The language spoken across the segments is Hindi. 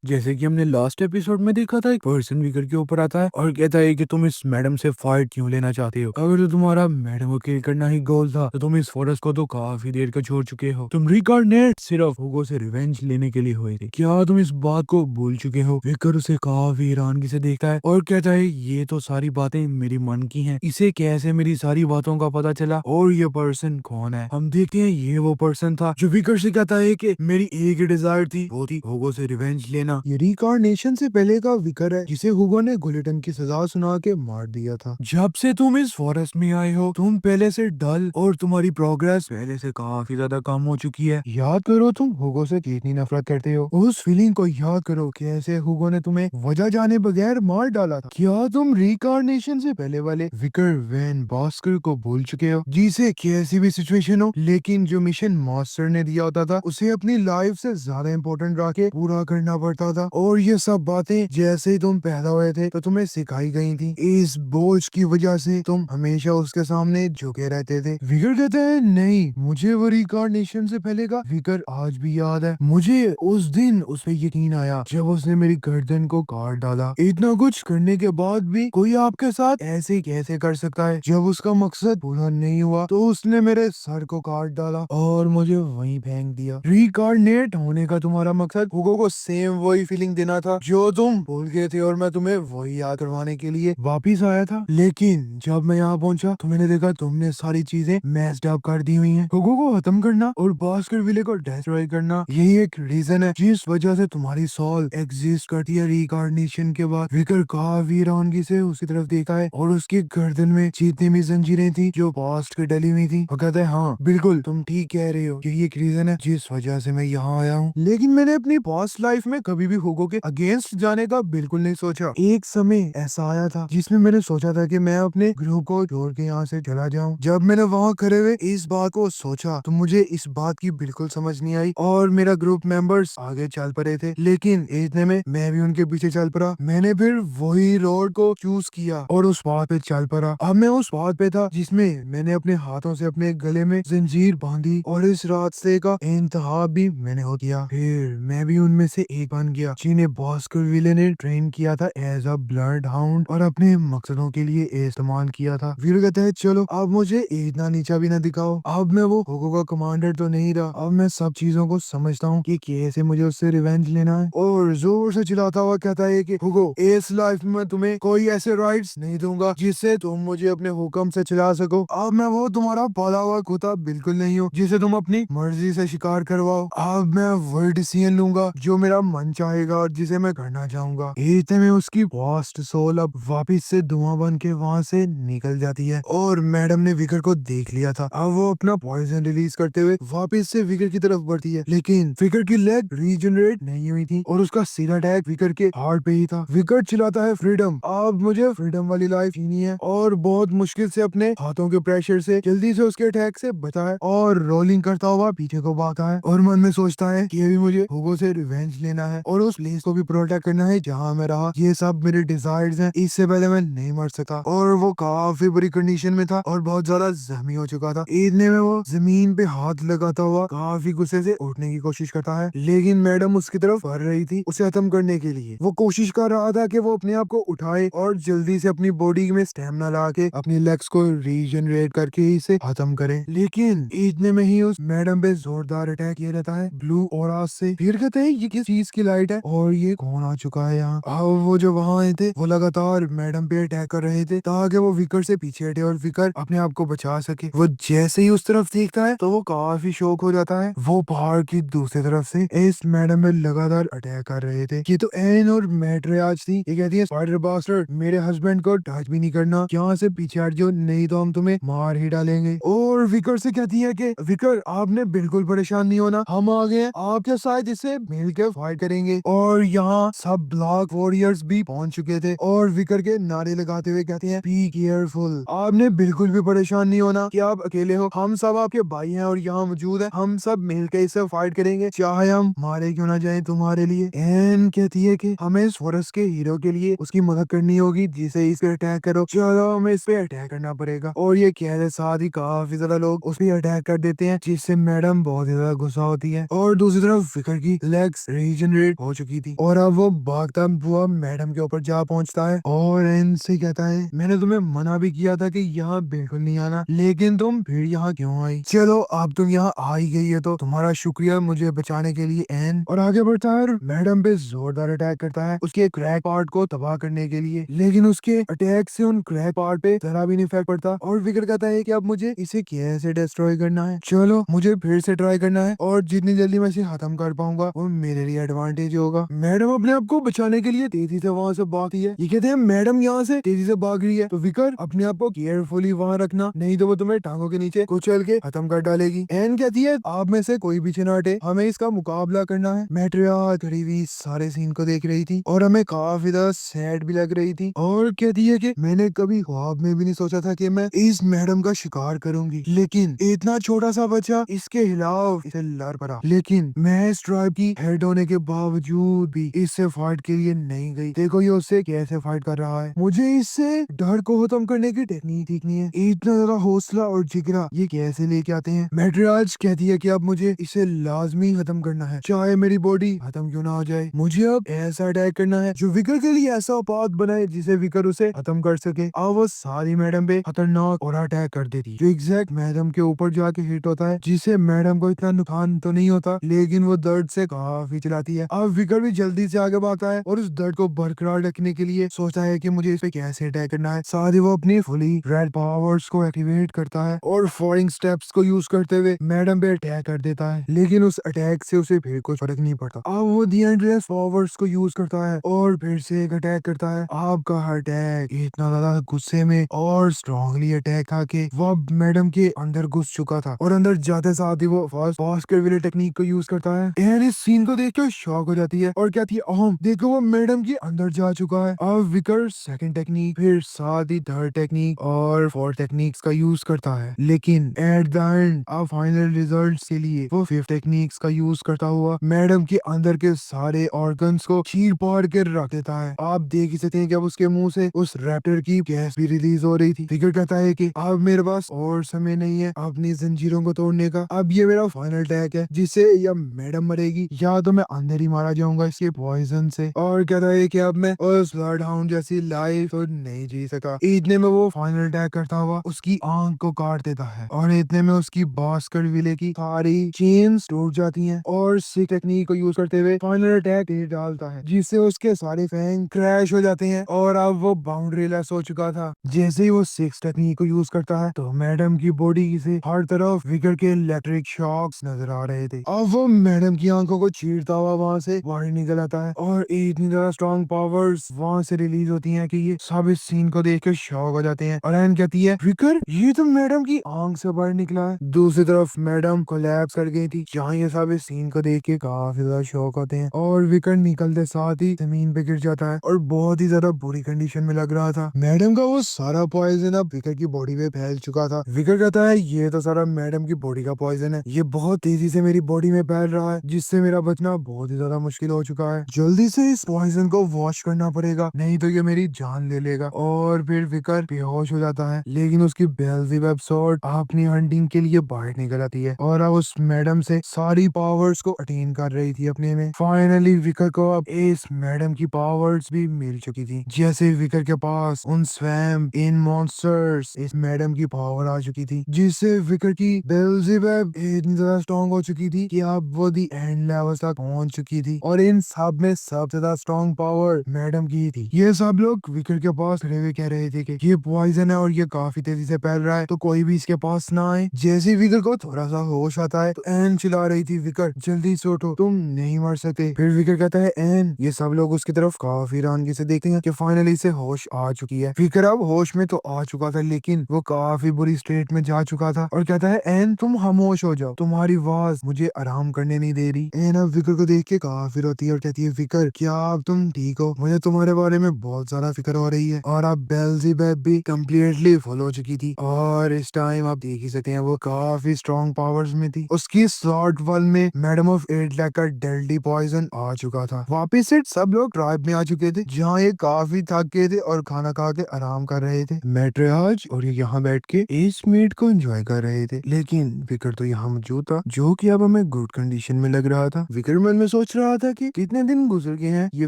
जैसे कि हमने लास्ट एपिसोड में देखा था, एक पर्सन विकर के ऊपर आता है और कहता है कि तुम इस मैडम से फाइट क्यों लेना चाहते हो। अगर तो तुम्हारा मैडम को किल करना ही गोल था तो तुम इस फॉरेस्ट को तो काफी देर का छोड़ चुके हो। तुम रिकार्नेट सिर्फ हुगो से रिवेंज लेने के लिए हुए थे। क्या तुम इस बात को भूल चुके हो? विकर उसे काफी हैरानगी से देखता है और कहता है ये तो सारी बातें मेरी मन की हैं, इसे कैसे मेरी सारी बातों का पता चला और ये पर्सन कौन है। हम देखते हैं ये वो पर्सन था जो विकर से कहता है कि मेरी एक ही डिजायर थी, वो थी हुगो से रिवेंज लेना। ये रिकार्नेशन से पहले का विकर है जिसे हुगो ने गुलिटन की सजा सुना के मार दिया था। जब से तुम इस फॉरेस्ट में आए हो तुम पहले से डल और तुम्हारी प्रोग्रेस पहले से काफी ज्यादा कम हो चुकी है। याद करो तुम हुगो से कितनी नफरत करते हो, उस फीलिंग को याद करो कैसे हुगो ने तुम्हें वजह जाने बगैर मार डाला था। क्या तुम रिकार्नेशन से पहले वाले विकर वैन बॉस्कर को भूल चुके हो, जिसे कैसी भी सिचुएशन हो लेकिन जो मिशन मास्टर ने दिया होता था उसे अपनी लाइफ से ज्यादा इम्पोर्टेंट रख के पूरा करना पड़ता था। और ये सब बातें जैसे ही तुम पैदा हुए थे तो तुम्हें सिखाई गई थी। इस बोझ की वजह से तुम हमेशा उसके सामने झुके रहते थे। विकर कहते हैं नहीं, मुझे वो रिकार्नेशन से पहले का विकर आज भी याद है। मुझे उस दिन उस पे यकीन आया जब उसने मेरी गर्दन को काट डाला। इतना कुछ करने के बाद भी कोई आपके साथ ऐसे कैसे कर सकता है? जब उसका मकसद पूरा नहीं हुआ तो उसने मेरे सर को काट डाला और मुझे वहीं फेंक दिया। रिकार्नेट होने का तुम्हारा मकसद हुगो को सेम वही फीलिंग देना था जो तुम भूल गए थे और मैं तुम्हें वही याद करवाने के लिए वापिस आया था। लेकिन जब मैं यहाँ पहुंचा तो मैंने देखा तुमने सारी चीजें मैस्ड अप कर दी हुई हैं। हुगो को खत्म करना और बास्कर विले को डिस्ट्रॉय करना यही एक रीजन है जिस वजह से तुम्हारी सोल एग्जिस्ट करती है। रिकार्नेशन के बाद विकर काफी हैरानगी से उसकी तरफ देखा है और उसकी गर्दन में जितनी भी जंजीरें थी जो पास्ट के डली हुई थी, वो कहता है हाँ बिल्कुल तुम ठीक कह रहे हो, यही एक रीजन है जिस वजह से मैं यहाँ आया हूँ। लेकिन मैंने अपनी पास्ट लाइफ में कभी भी हुगो के अगेंस्ट जाने का बिल्कुल नहीं सोचा। एक समय ऐसा आया था जिसमें मैंने सोचा था कि मैं अपने ग्रुप को छोड़ के यहाँ से चला जाऊं। जब मैंने वहाँ खड़े हुए इस बात को सोचा तो मुझे इस बात की बिल्कुल समझ नहीं आई और मेरा ग्रुप मेंबर्स आगे चल पड़े थे, लेकिन इतने में मैं भी उनके पीछे चल पड़ा। मैंने फिर वही रोड को चूज किया और उस बात पे चल पड़ा। अब मैं उस बात पे था जिसमें मैंने अपने हाथों से अपने गले में जंजीर बांधी और इस रास्ते का इंतहा भी मैंने हो दिया। फिर मैं भी उनमें से एक बन गया जिन्हें बॉस्कर विले ने ट्रेन किया था एज अ ब्लड हाउंड और अपने मकसदों के लिए इस्तेमाल किया था। वीर कहता है चलो अब मुझे इतना नीचा भी ना दिखाओ, अब मैं वो हुगो का कमांडर तो नहीं रहा, अब मैं सब चीजों को समझता हूँ कि कैसे मुझे उससे रिवेंज लेना है। और जोर से चिल्लाता हुआ कहता है कि हुगो इस लाइफ में तुम्हें कोई ऐसे राइट्स नहीं दूंगा जिससे तुम मुझे अपने हुक्म से चला सको। अब मैं वो तुम्हारा पाला हुआ कुत्ता बिल्कुल नहीं हूँ जिसे तुम अपनी मर्जी से शिकार करवाओ। अब मैं वही डिसीजन लूंगा जो मेरा मन चाहेगा और जिसे मैं करना चाहूंगा। इतने में उसकी वास्ट सोल अब वापिस से धुआं बन के वहां से निकल जाती है और मैडम ने विकर को देख लिया था। अब वो अपना पॉइजन रिलीज करते हुए वापिस से विकर की तरफ बढ़ती है, लेकिन विकर की लेग रीजनरेट नहीं हुई थी और उसका सीधा अटैक विकर के हार्ट पे ही था। विकर चिल्लाता है फ्रीडम, अब मुझे फ्रीडम वाली लाइफ जीनी है और बहुत मुश्किल से अपने हाथों के प्रेशर से जल्दी से उसके अटैक से बचा है और रोलिंग करता हुआ पीछे को भागता है और मन में सोचता है कि अभी मुझे हुगो से रिवेंज लेना है और उस प्लेस को भी प्रोटेक्ट करना है जहाँ मैं रहा। ये सब मेरे डिजायर्स हैं, इससे पहले मैं नहीं मर सकता। और वो काफी बुरी कंडीशन में था और बहुत ज्यादा जख्मी हो चुका था। इतने में वो जमीन पे हाथ लगाता हुआ काफी गुस्से से उठने की कोशिश करता है, लेकिन मैडम उसकी तरफ बढ़ रही थी उसे खत्म करने के लिए। वो कोशिश कर रहा था कि वो अपने आप को उठाए और जल्दी से अपनी बॉडी में स्टेमिना ला के अपनी लेग्स को रीजनरेट करके ही इसे खत्म करे, लेकिन इतने में ही उस मैडम पे जोरदार अटैक किया जाता है ब्लू और से। फिर कहते हैं ये किस चीज की लाइट है और ये कौन आ चुका है यहाँ। अब वो जो वहां आए थे वो लगातार मैडम पे अटैक कर रहे थे ताकि वो विकर से पीछे हटे और विकर अपने आप को बचा सके। वो जैसे ही उस तरफ देखता है तो वो काफी शौक हो जाता है। वो पहाड़ की दूसरी तरफ से इस मैडम पे लगातार अटैक कर रहे थे। ये तो एन और मैट्रियाज थी। ये कहती है स्पाइडर बास्टर्ड मेरे हस्बैंड को टच भी नहीं करना, यहाँ से पीछे हट जाओ नहीं तो हम तुम्हें मार ही डालेंगे। और विकर से कहती है कि विकर आपने बिल्कुल परेशान नहीं होना, हम आ गए हैं आपके साथ, इसे मिलकर फाइट करेंगे। और यहाँ सब ब्लैक वॉरियर्स भी पहुंच चुके थे और विकर के नारे लगाते हुए कहते हैं बी केयरफुल, आपने बिल्कुल भी परेशान नहीं होना कि आप अकेले हो, हम सब आपके भाई हैं और यहाँ मौजूद है, हम सब मिलकर इसे फाइट करेंगे चाहे हम मारे क्यों ना जाए तुम्हारे लिए। एन कहती है कि हमें इस फॉरेस्ट के हीरो के लिए उसकी मदद करनी होगी जिसे इस पे अटैक करो, चलो हमें इस पे अटैक करना पड़ेगा। और ये कहते साथ ही काफी ज्यादा लोग उस पे अटैक कर देते हैं जिससे मैडम बहुत ज्यादा गुस्सा होती है और दूसरी तरफ विकर की लेग्स रीजनरेट डिसोसिएट हो चुकी थी और अब वो भागता हुआ मैडम के ऊपर जा पहुंचता है और एन से कहता है मैंने तुम्हें मना भी किया था कि यहाँ बिल्कुल नहीं आना, लेकिन तुम फिर यहाँ क्यों आई? चलो अब तुम यहाँ आ ही गई है तो तुम्हारा शुक्रिया मुझे बचाने के लिए एन। और आगे बढ़ता है और मैडम पे जोरदार अटैक करता है उसके क्रैक पार्ट को तबाह करने के लिए, लेकिन उसके अटैक से उन क्रैक पार्ट पे जरा भी नहीं इफेक्ट पड़ता और विकर कहता है कि अब मुझे इसे कैसे डिस्ट्रॉय करना है। चलो मुझे फिर से ट्राई करना है और जितनी जल्दी मैं इसे खत्म कर पाऊंगा वो मेरे लिए एडवांटेज होगा। मैडम अपने आप को बचाने के लिए तेजी से वहाँ से भागती है। ये कहते हैं मैडम यहाँ से तेजी से भाग रही है तो विकर अपने आप को केयरफुली वहाँ रखना, नहीं तो वो तुम्हें टांगों के नीचे कुचल के खत्म कर डालेगी। एन कहती है आप में से कोई पीछे ना हटे, हमें इसका मुकाबला करना है। मैट्रिया खड़ी हुई सारे सीन को देख रही थी और हमें काफी ज्यादा सैड भी लग रही थी और कहती है कि मैंने कभी ख्वाब में भी नहीं सोचा था कि मैं इस मैडम का शिकार करूंगी, लेकिन इतना छोटा सा बच्चा इसके खिलाफ इसे लड़ पड़ा, लेकिन मैं इस ट्राइब की हेड होने के बावजूद भी इससे फाइट के लिए नहीं गई। देखो ये उससे कैसे फाइट कर रहा है। मुझे इससे डर को खत्म करने की टेक्निक सीखनी है। इतना ज्यादा हौसला और जिगरा ये कैसे लेके आते हैं। मैट्रियाज कहती है कि अब मुझे इसे लाजमी खत्म करना है, चाहे मेरी बॉडी खत्म क्यों ना हो जाए। मुझे अब ऐसा अटैक करना है जो विकर के लिए ऐसा औकात बनाए जिसे विकर उसे खत्म कर सके। अब वो सारी मैडम पे खतरनाक और अटैक कर देती जो एग्जैक्ट मैडम के ऊपर जाके हिट होता है, जिसे मैडम को इतना नुकसान तो नहीं होता लेकिन वो दर्द से काफी चिल्लाती है। अब विकर भी जल्दी से आगे भागता है और उस दर्द को बरकरार रखने के लिए सोचता है कि मुझे इस पे कैसे अटैक करना है। साथ ही वो अपनी फुली रेड पावर्स को एक्टिवेट करता है और फॉरिंग स्टेप्स को यूज करते हुए मैडम पे अटैक कर देता है, लेकिन उस अटैक से उसे फिर कुछ फर्क नहीं पड़ता। अब वो दी एंड्रेस पावर्स को यूज करता है और फिर से एक अटैक करता है। आपका अटैक इतना ज्यादा गुस्से में और स्ट्रांगली अटैक आके वो मैडम के अंदर घुस चुका था और अंदर जाते साथ ही वो फास्ट बास्केट वाली टेक्निक को यूज करता है। एन इस सीन को देख के शॉक हो जाती है और कहती है ओह देखो वो मैडम के अंदर जा चुका है। अब विकर सेकंड टेक्निक फिर साथ ही थर्ड टेक्निक और फोर्थ टेक्निक्स का यूज करता है, लेकिन एट द एंड अब फाइनल रिजल्ट्स के लिए वो फिफ्थ टेक्निक्स का यूज करता हुआ मैडम के अंदर के सारे ऑर्गन्स को चीर पाड़ के रख देता है। आप देख ही सकते हैं कि अब उसके मुंह से उस रैप्टर की गैस भी रिलीज हो रही थी। फिकर कहता है कि अब मेरे पास और समय नहीं है अपनी जंजीरों को तोड़ने का, अब ये मेरा फाइनल अटैक है जिससे या मैडम मरेगी या तो मैं अंदर ही मारा जाऊंगा इसके पॉइजन से। और कहता है कि अब मैं उस ब्लड हाउंड जैसी लाइफ तो नहीं जी सका। इतने में वो फाइनल अटैक करता हुआ उसकी आंख को काट देता है और इतने में उसकी बास्केट विले की सारी चेन्स टूट जाती हैं और सिक टेक्निक को यूज करते हुए फाइनल अटैक दे डालता है जिससे उसके सारे फैंग क्रैश हो जाते हैं और अब वो बाउंड्री लेस हो चुका था। जैसे ही वो सिक्स टेक्निक को यूज करता है तो मैडम की बॉडी से हर तरफ विकर के इलेक्ट्रिक शॉक्स नजर आ रहे थे। अब वो मैडम की आंखों को चीरता हुआ वहां से बाहर निकल आता है और इतनी ज्यादा स्ट्रॉन्ग पावर्स वहां से रिलीज होती हैं कि ये सब इस सीन को देख के शॉक हो जाते हैं। और एन कहती है विकर ये तो मैडम की आंख से बाहर निकला है। दूसरी तरफ मैडम कोलैप्स कर गई थी जहाँ ये सब इस सीन को देख के काफी ज्यादा शॉक होते हैं और विकर निकलते साथ ही जमीन पे गिर जाता है और बहुत ही ज्यादा बुरी कंडीशन में लग रहा था। मैडम का वो सारा पॉइजन अब विकर की बॉडी में फैल चुका था। विकर कहता है ये तो सारा मैडम की बॉडी का पॉइजन है, ये बहुत तेजी से मेरी बॉडी में फैल रहा है जिससे मेरा बचना बहुत ही ज्यादा मुश्किल हो चुका है। जल्दी से इस पॉइजन को वॉश करना पड़ेगा नहीं तो ये मेरी जान ले लेगा। और फिर विकर बेहोश हो जाता है, लेकिन उसकी बेल्ज़ेबब स्वॉर्ड अपनी हंटिंग के लिए बाहर निकल आती है और अब उस मैडम से सारी पावर्स को अटेन कर रही थी अपने में। फाइनली विकर को अब इस मैडम की पावर्स भी मिल चुकी थी। जैसे विकर के पास उन स्वैम्प इन मॉन्स्टर्स इस मैडम की पावर आ चुकी थी जिससे विकर की बेल्ज़ेबब इतनी ज्यादा स्ट्रॉन्ग हो चुकी थी कि अब वो दी एंड लेवल तक पहुंच चुकी थी और इन सब में सबसे ज्यादा स्ट्रॉन्ग पावर मैडम की थी। ये सब लोग विकर के पास खड़े हुए कह रहे थे कि ये पॉइजन है और ये काफी तेजी से फैल रहा है तो कोई भी इसके पास ना आए। जैसे विकर को थोड़ा सा होश आता है तो एन चिल्ला रही थी विकर जल्दी से उठो तुम नहीं मर सकते। फिर विकर कहता है एन। ये सब लोग उसकी तरफ काफी रौनकी से देखते हैं कि फाइनली से होश आ चुकी है। विकर अब होश में तो आ चुका था लेकिन वो काफी बुरी स्टेट में जा चुका था और कहता है एन तुम खामोश हो जाओ, तुम्हारी आवाज मुझे आराम करने नहीं दे रही। एन अब विकर को देख के काफी रोती है और कहती है विकर क्या अब तुम ठीक हो? मुझे तुम्हारे बारे में बहुत ज्यादा फिक्र हो रही है। और अब बेल्ज़ेबब भी कम्प्लीटली फुल हो चुकी थी और इस टाइम आप देख ही सकते हैं वो काफी स्ट्रॉन्ग पावर्स में थी। उसकी स्लॉट वॉल में मैडम ऑफ 8 लाख का डेडली पॉइजन आ चुका था। वापिस से सब लोग ट्राइब में आ चुके थे जहाँ ये काफी थक गए थे और खाना खा के आराम कर रहे थे। मैट्रियाज और ये यहाँ बैठ के इस मीट को एंजॉय कर रहे थे, लेकिन विकर तो यहाँ मौजूद था जो कि अब हमें गुड कंडीशन में लग रहा था। विकर मन में सोच रहा रहा था कि कितने दिन गुजर गए हैं ये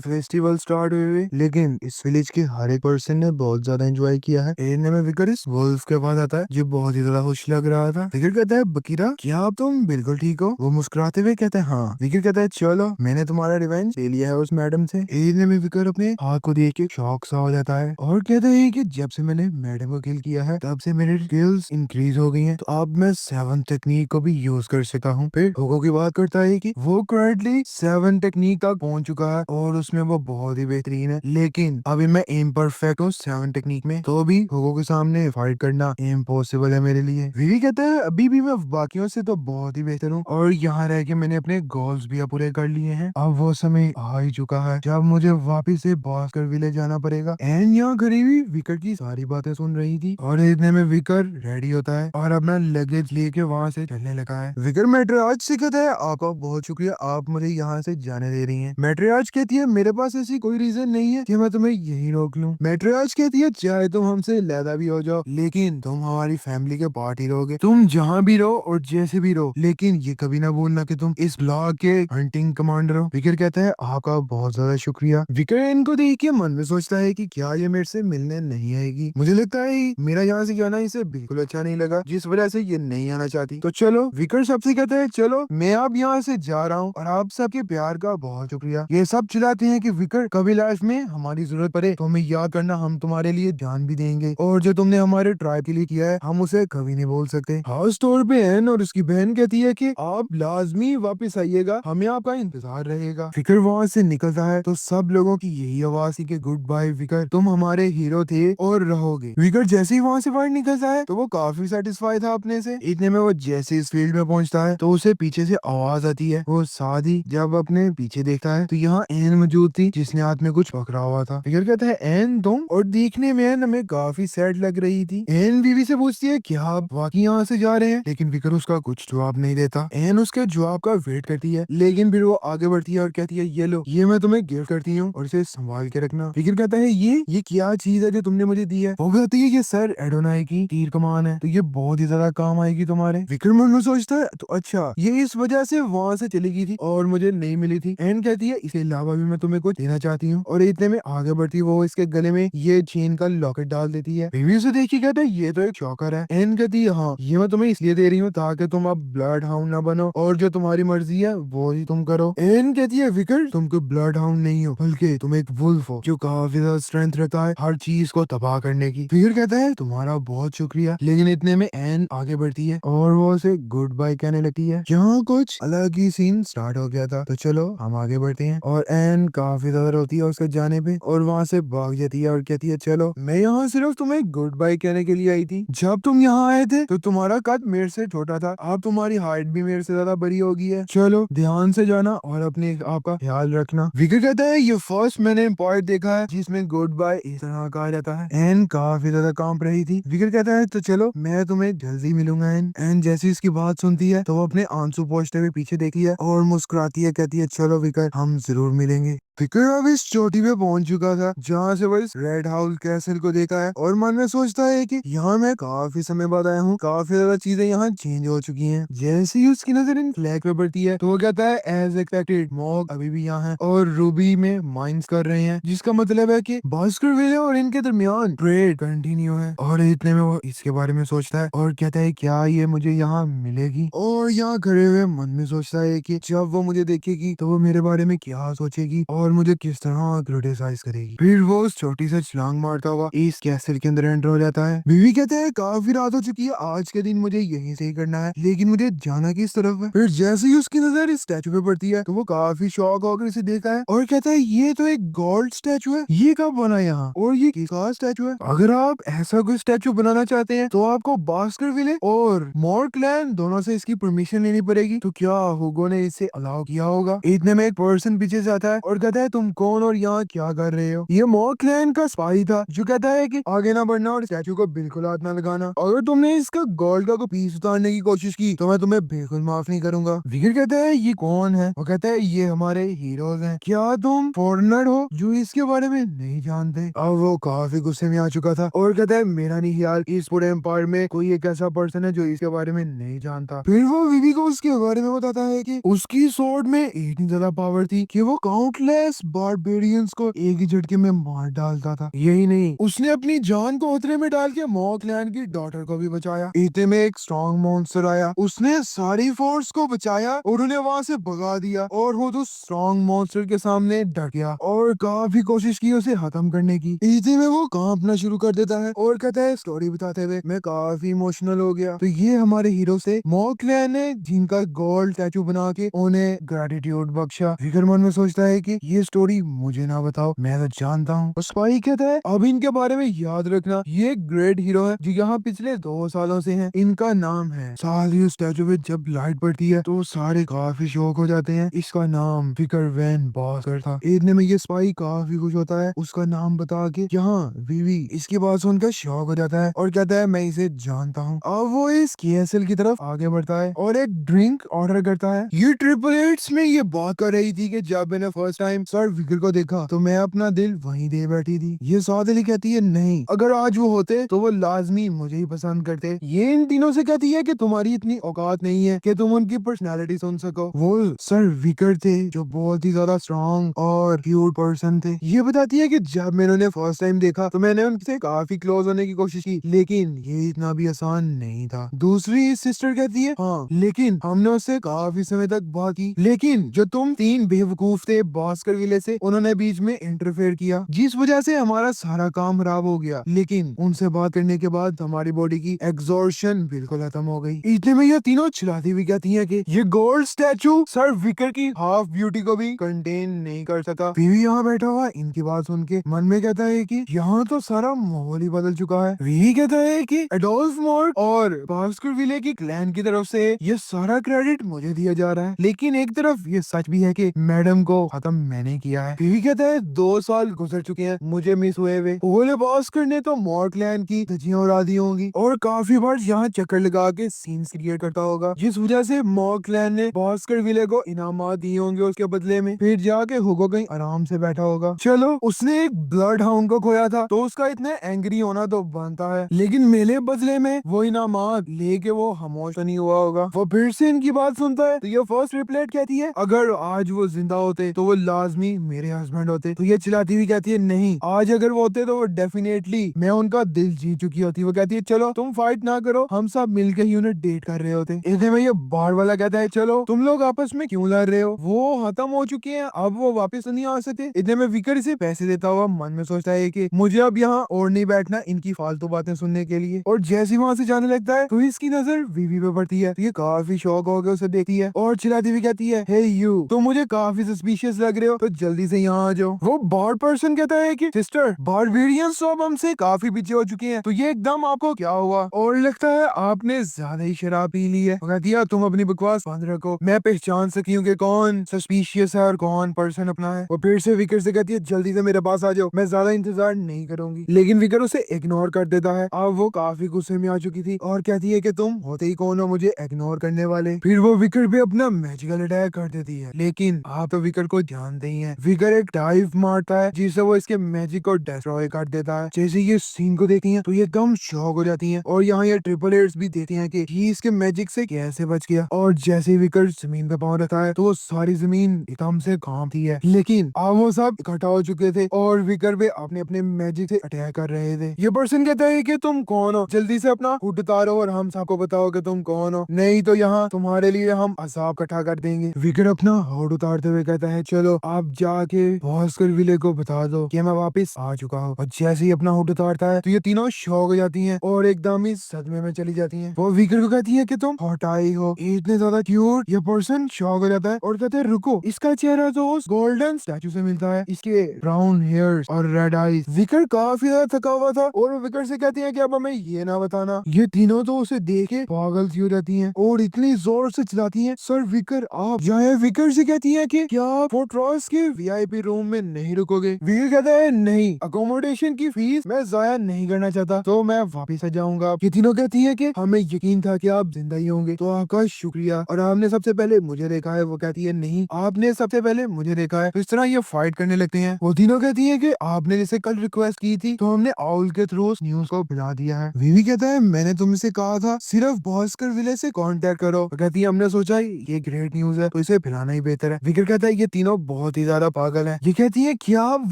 फेस्टिवल स्टार्ट हुए, लेकिन इस विलेज के हर एक पर्सन ने बहुत ज्यादा एंजॉय किया है। इतने में विकर इस वुल्फ के पास आता है जो बहुत ही ज्यादा खुश लग रहा था। विकर कहता है, बकीरा क्या आप तुम बिल्कुल ठीक हो? वो मुस्कुराते हुए कहता है हाँ। विकर कहता है, चलो मैंने तुम्हारा रिवेंज ले लिया है उस मैडम से। इतने में विकर अपने हाथ को देख के शॉक सा हो जाता है और कहता है कि जब से मैंने मैडम को किल किया है तब से मेरी स्किल्स इंक्रीज हो गई हैं, तो अब मैं 7 टेक्निक को भी यूज कर सकता हूँ। फिर होगो की बात करता है कि वो करंटली 7 टेक्निक तक पहुंच चुका है और उसमें वो बहुत ही बेहतरीन है, लेकिन अभी मैं इम्परफेक्ट हूँ 7 टेक्निक में, तो भी होगो के सामने फाइट करना इम्पॉसिबल है मेरे लिए। विवी कहता है, अभी भी मैं बाकियों से तो बहुत ही बेहतर हूँ और यहाँ रह के मैंने अपने गोल्स भी पूरे कर लिए हैं। अब वो समय आ ही चुका है जब मुझे वापिस से भास्कर विलेज जाना पड़ेगा। एंड यहाँ खड़ी हुई विकर की सारी बातें सुन रही थी और इतने में विकर रेडी होता है और अपना लगेज लेके वहाँ से चलने लगा है। विकर मैट्रियाज से कहता है, आपका बहुत शुक्रिया, आप मुझे यहाँ से जाने दे रही हैं। मैट्रियाज कहती है, मेरे पास ऐसी कोई रीजन नहीं है कि मैं तुम्हें यहीं रोक लूं। मैट्रियाज कहती है, चाहे तुम हमसे लैदा भी हो जाओ लेकिन तुम हमारी फैमिली के पार्ट ही रहोगे। तुम जहाँ भी रहो और जैसे भी रहो, लेकिन ये कभी ना भूलना कि तुम इस ब्लॉक के हंटिंग कमांडर हो। विकर कहता है, आपका बहुत ज्यादा शुक्रिया। विकर इनको देख के मन में सोचता है कि क्या ये मेरे से मिलने नहीं आएगी। मुझे लगता है मेरा यहाँ से जाना इसे बिल्कुल अच्छा नहीं लगा, जिस वजह से ये नहीं आना चाहती। तो चलो, विकर सबसे कहता है, चलो मैं अब यहाँ से जा रहा हूँ और आप सबके प्यार का बहुत शुक्रिया। ये सब चिल्लाते हैं कि विकर, कभी लाइफ में हमारी जरूरत पड़े तो हमें याद करना, हम तुम्हारे लिए जान भी देंगे और जो तुमने हमारे ट्राइब के लिए किया है हम उसे कभी नहीं भूल सकते। खास तौर पे एन और उसकी बहन कहती है कि आप लाजमी वापस आइएगा, हमें आपका इंतजार रहेगा। विकर वहाँ से निकलता है तो सब लोगों की यही आवाज थी कि गुड बाय विकर, तुम हमारे हीरो थे और रहोगे। विकर जैसे ही वहाँ से बाहर निकलता है तो वो काफी सेटिस्फाई था अपने से। इतने में वो जैसे इस फील्ड में पहुंचता है तो उसे पीछे से आवाज आती है। वो साथ ही जब अपने पीछे देखता है तो यहाँ एन मौजूद थी जिसने हाथ में कुछ पकड़ा हुआ था। विकर कहता है, एन तुम? और देखने में एन हमें काफी सैड लग रही थी। एन बीवी से पूछती है, क्या आप वाकई यहाँ से जा रहे हैं? लेकिन विकर उसका कुछ जवाब नहीं देता। एन उसके जवाब का वेट करती है, लेकिन फिर वो आगे बढ़ती है और कहती है, ये लो, ये मैं तुम्हें गिफ्ट करती हूँ और इसे संभाल के रखना। विकर कहता है, ये क्या चीज है जो तुमने मुझे दी है? वो कहती है, ये सर एडोनाई की तीर कमान है, तो ये बहुत ही ज्यादा काम आएगी तुम्हारे। विकर मन में सोचता है, तो अच्छा ये इस वजह से वहाँ से चली गई थी और मुझे नहीं मिली थी। एन कहती है, इसके अलावा भी मैं तुम्हें कुछ देना चाहती हूँ, और इतने में आगे बढ़ती है, वो इसके गले में ये चेन का लॉकेट डाल देती है। बेबी उसे देख के कहता है, ये तो एक चौकर है। एन कहती है, हाँ ये मैं तुम्हें इसलिए दे रही हूँ ताकि तुम अब ब्लड हाउंड ना बनो और जो तुम्हारी मर्जी है वो ही तुम करो। एन कहती है, विकर तुम कोई ब्लड हाउंड नहीं हो, बल्कि तुम एक वुल्फ हो जो काफी ज्यादा स्ट्रेंथ रखता है हर चीज को तबाह करने की। विकर कहता है, तुम्हारा बहुत शुक्रिया। लेकिन इतने में एन आगे बढ़ती है और वो उसे गुड बाय कहने लगती है। यहाँ कुछ अलग ही सीन स्टार्ट हो गया था। तो चलो हम आगे बढ़ते हैं और एन काफी ज्यादा रोती है उसके जाने पे और वहाँ से भाग जाती है और कहती है, चलो मैं यहाँ सिर्फ तुम्हें गुड बाय कहने के लिए आई थी। जब तुम यहाँ आए थे तो तुम्हारा कद मेरे से छोटा था, अब तुम्हारी हाइट भी मेरे से ज्यादा बड़ी हो गई है। चलो ध्यान से जाना और अपने आप का ख्याल रखना। विकर कहता है, ये फर्स्ट मैंने पॉइंट देखा है जिसमें गुड बाय इस तरह कहा जाता है। एन काफी ज्यादा कांप रही थी। विकर कहता है, तो चलो मैं तुम्हें जल्दी मिलूंगा। एन जैसी इसकी बात सुनती है तो वो अपने आंसू पोंछते हुए पीछे देखती है और मुस्कुराती है, कहती है, चलो विकर हम जरूर मिलेंगे। विकर अब इस चोटी पे पहुंच चुका था जहाँ से वो इस रेड हाउस कैसल को देखा है और मन में सोचता है कि यहाँ मैं काफी समय बाद आया हूँ, काफी ज्यादा चीजें यहाँ चेंज हो चुकी हैं। जैसे ही उसकी नजर इन फ्लैग पे पड़ती है तो वो कहता है, एज एक्सपेक्टेड मॉग अभी भी यहाँ है और रूबी में माइंस कर रहे हैं, जिसका मतलब है कि भास्कर विले और इनके दरमियान ट्रेड कंटिन्यू है। और इतने में वो इसके बारे में सोचता है और कहता है, क्या ये मुझे यहाँ मिलेगी? और यहाँ खड़े हुए मन में सोचता है कि जब वो मुझे देखेगी तो वो मेरे बारे में क्या सोचेगी और मुझे किस तरह क्रिटिसाइज करेगी। फिर वो उस छोटी से छलांग मारता हुआ इस कैसल के अंदर एंटर हो जाता है। बीवी कहते हैं, काफी रात हो चुकी है, आज के दिन मुझे यहीं से ही करना है, लेकिन मुझे जाना किस तरफ है? फिर जैसे ही उसकी नजर इस स्टैचू पे पड़ती है तो वो काफी शॉक होकर इसे देखा है और कहता है, ये तो एक गोल्ड स्टैचू है, ये कब बना यहाँ और ये किसका स्टैचू है? अगर आप ऐसा कोई स्टैचू बनाना चाहते हैं तो आपको भास्कर विले और मोर क्लैन दोनों से इसकी परमिशन लेनी पड़ेगी। तो क्या हुगो ने इसे अलाउ किया होगा? इतने में एक पर्सन पीछे से आता है और कहता कहता है तुम कौन और यहाँ क्या कर रहे हो। ये मॉ क्लैन का स्पाई था जो कहता है कि आगे ना बढ़ना और स्टैचू को बिल्कुल हाथ ना लगाना। अगर तुमने इसका गोल्ड का पीस उतारने की कोशिश की तो मैं तुम्हें बिल्कुल माफ नहीं करूंगा। विगर कहता है ये कौन है। वो कहता है ये हमारे हीरोज हैं। क्या तुम फॉरेनर हो जो इसके बारे में नहीं जानते। अब वो काफी गुस्से में आ चुका था और कहता है मेरा नहीं ख्याल इस पूरे एम्पायर में कोई एक ऐसा पर्सन है जो इसके बारे में नहीं जानता। फिर वो विवी को उसके बारे में बताता है कि उसकी स्वॉर्ड में इतनी ज्यादा पावर थी कि वो काउंटलेस बारबेरियंस को एक ही झटके में मार डालता था। यही नहीं, उसने अपनी जान को खतरे में डाल के मॉ क्लैन की डॉटर को भी बचाया। इतने में एक स्ट्रॉन्ग मॉन्स्टर आया, उसने सारी फोर्स को बचाया और उन्हें वहां से भगा दिया और वो तो स्ट्रॉन्ग मॉन्स्टर के सामने डट गया और काफी कोशिश की उसे खत्म करने की। इतने में वो कांपना शुरू कर देता है और कहता है स्टोरी बताते हुए मैं काफी इमोशनल हो गया। तो ये हमारे हीरो से मॉ क्लैन ने जिनका गोल्ड स्टैचू बना के उन्हें ग्रेटिट्यूड बख्शा। फिकर मन में सोचता है कि ये स्टोरी मुझे ना बताओ, मैं तो जानता हूँ। स्पाई कहता है अब इनके बारे में याद रखना, ये एक ग्रेट हीरो है जो यहाँ पिछले 2 सालों से हैं। इनका नाम है सालियो। स्टैचू पे जब लाइट पड़ती है तो सारे काफी शौक हो जाते हैं। इसका नाम फिकर वैन बॉस्कर था। इतने में ये स्पाई काफी खुश होता है, उसका नाम बता के यहाँ वीवी इसकी बात सुनकर शौक हो जाता है और कहता है मैं इसे जानता हूँ। अब वो इस केएसएल की तरफ आगे बढ़ता है और एक ड्रिंक ऑर्डर करता है। ये ट्रिपल एट्स में ये बात कर रही थी कि जब मैंने फर्स्ट टाइम सर विकर को देखा तो मैं अपना दिल वहीं दे बैठी थी। ये सौतेली कहती है नहीं, अगर आज वो होते तो वो लाजमी मुझे ही पसंद करते। ये इन तीनों से कहती है कि तुम्हारी इतनी औकात नहीं है कि तुम उनकी पर्सनालिटी सुन सको। वो सर विकर थे जो बहुत ही ज्यादा स्ट्रॉन्ग और क्यूट पर्सन थे। ये बताती है कि जब मैंने उन्हें फर्स्ट टाइम देखा तो मैंने उनसे काफी क्लोज होने की कोशिश की, लेकिन ये इतना भी आसान नहीं था। दूसरी सिस्टर कहती है हाँ, लेकिन हमने उससे काफी समय तक बात की, लेकिन जो तुम 3 बेवकूफ थे बॉस्कर विले से, उन्होंने बीच में इंटरफेयर किया जिस वजह से हमारा सारा काम खराब हो गया। लेकिन उनसे बात करने के बाद हमारी बॉडी की एग्जॉर्शन बिल्कुल खत्म हो गई। इतने में ये तीनों चिल्लाती हुई कहती है कि ये गोल्ड स्टैचू सर विकर की हाफ ब्यूटी को भी कंटेन नहीं कर सका। वीवी यहाँ बैठा हुआ इनकी बात सुन के मन में कहता है कि यहाँ तो सारा माहौल ही बदल चुका है। वीवी कहता है कि एडोल्फ मॉर्ग और बॉस्कर विले की क्लैन की तरफ से ये सारा क्रेडिट मुझे दिया जा रहा है, लेकिन एक तरफ ये सच भी है कि मैडम को खत्म मैंने किया है। वीवी कहता है 2 साल गुजर चुके हैं मुझे मिस हुए हुए। ओले बॉस्कर ने तो मॉर्ग क्लैन की धज्जियां उड़ा दी होंगी और काफी बार यहाँ चक्कर लगा के सीन्स क्रिएट करता होगा, जिस वजह से मॉर्ग क्लैन ने बॉस्कर विले को इनामात दिए होंगे उसके बदले में। फिर जाके हुगो कहीं आराम से बैठा होगा। चलो उसने एक ब्लड हाउंड को खोया था तो उसका इतना एंग्री होना तो बनता है, लेकिन मेरे बदले में वो इनामात लेके वो खामोश तो नहीं हुआ होगा। वो फिर से इनकी बात सुनता है तो ये फर्स्ट रिप्लेट कहती है अगर आज वो जिंदा होते तो वो लाजमी मेरे हस्बैंड होते। तो ये चिल्लाती हुई कहती है नहीं, आज अगर वो होते तो वो डेफिनेटली मैं उनका दिल जीत चुकी होती। वो कहती है चलो तुम फाइट ना करो, हम सब मिलकर ही उन्हें डेट कर रहे होते। इतने में ये बार वाला कहता है चलो तुम लोग आपस में क्यों लड़ रहे हो, वो खत्म हो चुके हैं, अब वो वापस नहीं आ सकते। इतने में विकर इसे पैसे देता हुआ मन में सोचता है कि मुझे अब यहाँ और नहीं बैठना इनकी फालतू बातें सुनने के लिए। और जैसे वहां से जाने लगता है तो इसकी नजर वीवी पे पड़ती है। तो ये काफी शौक हो गया उसे देखती है और चिल्लाती हुई कहती है हे यू, तुम मुझे काफी सस्पिशियस लग रहे हो, तो जल्दी से यहाँ आ जाओ। वो बार पर्सन कहता है कि सिस्टर बारबेरियंस तो अब हमसे काफी पीछे हो चुके हैं, तो ये एकदम आपको क्या हुआ, और लगता है आपने ज्यादा ही शराब पी ली है। वो कहती है तुम अपनी बकवास बंद रखो, मैं पहचान सकी हूँ कि कौन सस्पिशियस है और कौन पर्सन अपना है। वो फिर से विकर से कहती है जल्दी से मेरे पास आ जाओ, मैं ज्यादा इंतजार नहीं करूंगी, लेकिन विकर उसे इग्नोर कर देता है। अब वो काफी गुस्से में आ चुकी थी और कहती है कि तुम होते ही कौन हो मुझे इग्नोर करने वाले। फिर वो विकर पे अपना मैजिकल अटैक कर देती है, लेकिन आप तो विकर को जानते ही हैं। विकर एक डाइव मारता है जिससे वो इसके मैजिक को डिस्ट्रॉय कर देता है। जैसे ये सीन को देखती हैं तो ये एकदम शॉक हो जाती हैं और यहाँ ये ट्रिपल एट्स भी देते हैं कि ही इसके मैजिक से कैसे बच गया। और जैसे ही विकर जमीन पे पाँव रखता है तो वो सारी जमीन एकदम से कांपती है, लेकिन अब वो सब इकट्ठा हो चुके थे और विकर पे अपने अपने मैजिक से अटैक कर रहे थे। ये पर्सन कहता है कि तुम कौन हो, जल्दी से अपना हुड उतारो और हम सबको बताओ कि तुम कौन हो, नहीं तो यहाँ तुम्हारे लिए हम अजाब इकट्ठा कर देंगे। विकर अपना हुड उतारते हुए कहता है चलो आप जाके बॉस्कर विले को बता दो कि मैं वापस आ चुका हूँ। और जैसे ही अपना हुड उतारता है तो ये तीनों शॉक हो जाती हैं और एकदम ही सदमे में चली जाती हैं। वो विकर को कहती है कि तुम हॉट आई हो, इतने ज्यादा क्यूट। ये पर्सन शॉक हो जाता है और कहते हैं रुको, इसका चेहरा तो उस गोल्डन स्टैचू से मिलता है, इसके ब्राउन हेयर्स और रेड आईज। विकर काफी ज्यादा थका हुआ था और वो विकर से कहती है कि अब हमें ये ना बताना। ये तीनों तो उसे देखे पागल सी हो जाती हैं और इतनी जोर से चिल्लाती हैं सर विकर आप। जाए विकर से कहती है कि क्या आप फोर्ट्रेस पास के वीआईपी रूम में नहीं रुकोगे? विकी कहता है नहीं, अकोमोडेशन की फीस मैं जाया नहीं करना चाहता, तो मैं वापिस आ जाऊंगा। ये तीनों कहती है कि हमें यकीन था कि आप जिंदा ही होंगे, तो आपका शुक्रिया, और आपने सबसे पहले मुझे देखा है। वो कहती है नहीं, आपने सबसे पहले मुझे देखा है। तो इस तरह ये फाइट करने लगते हैं। वो तीनों कहती है कि आपने जैसे कल रिक्वेस्ट की थी, तो हमने आउल के थ्रू न्यूज को फैला दिया है। विवी कहता है मैंने तुमसे कहा था सिर्फ भास्कर विलेज से कांटेक्ट करो। वो कहती है हमने सोचा ये ग्रेट न्यूज है, तो इसे फैलाना ही बेहतर है। विकर कहता है ये तीनों बहुत ही ज्यादा पागल हैं। ये कहती है क्या आप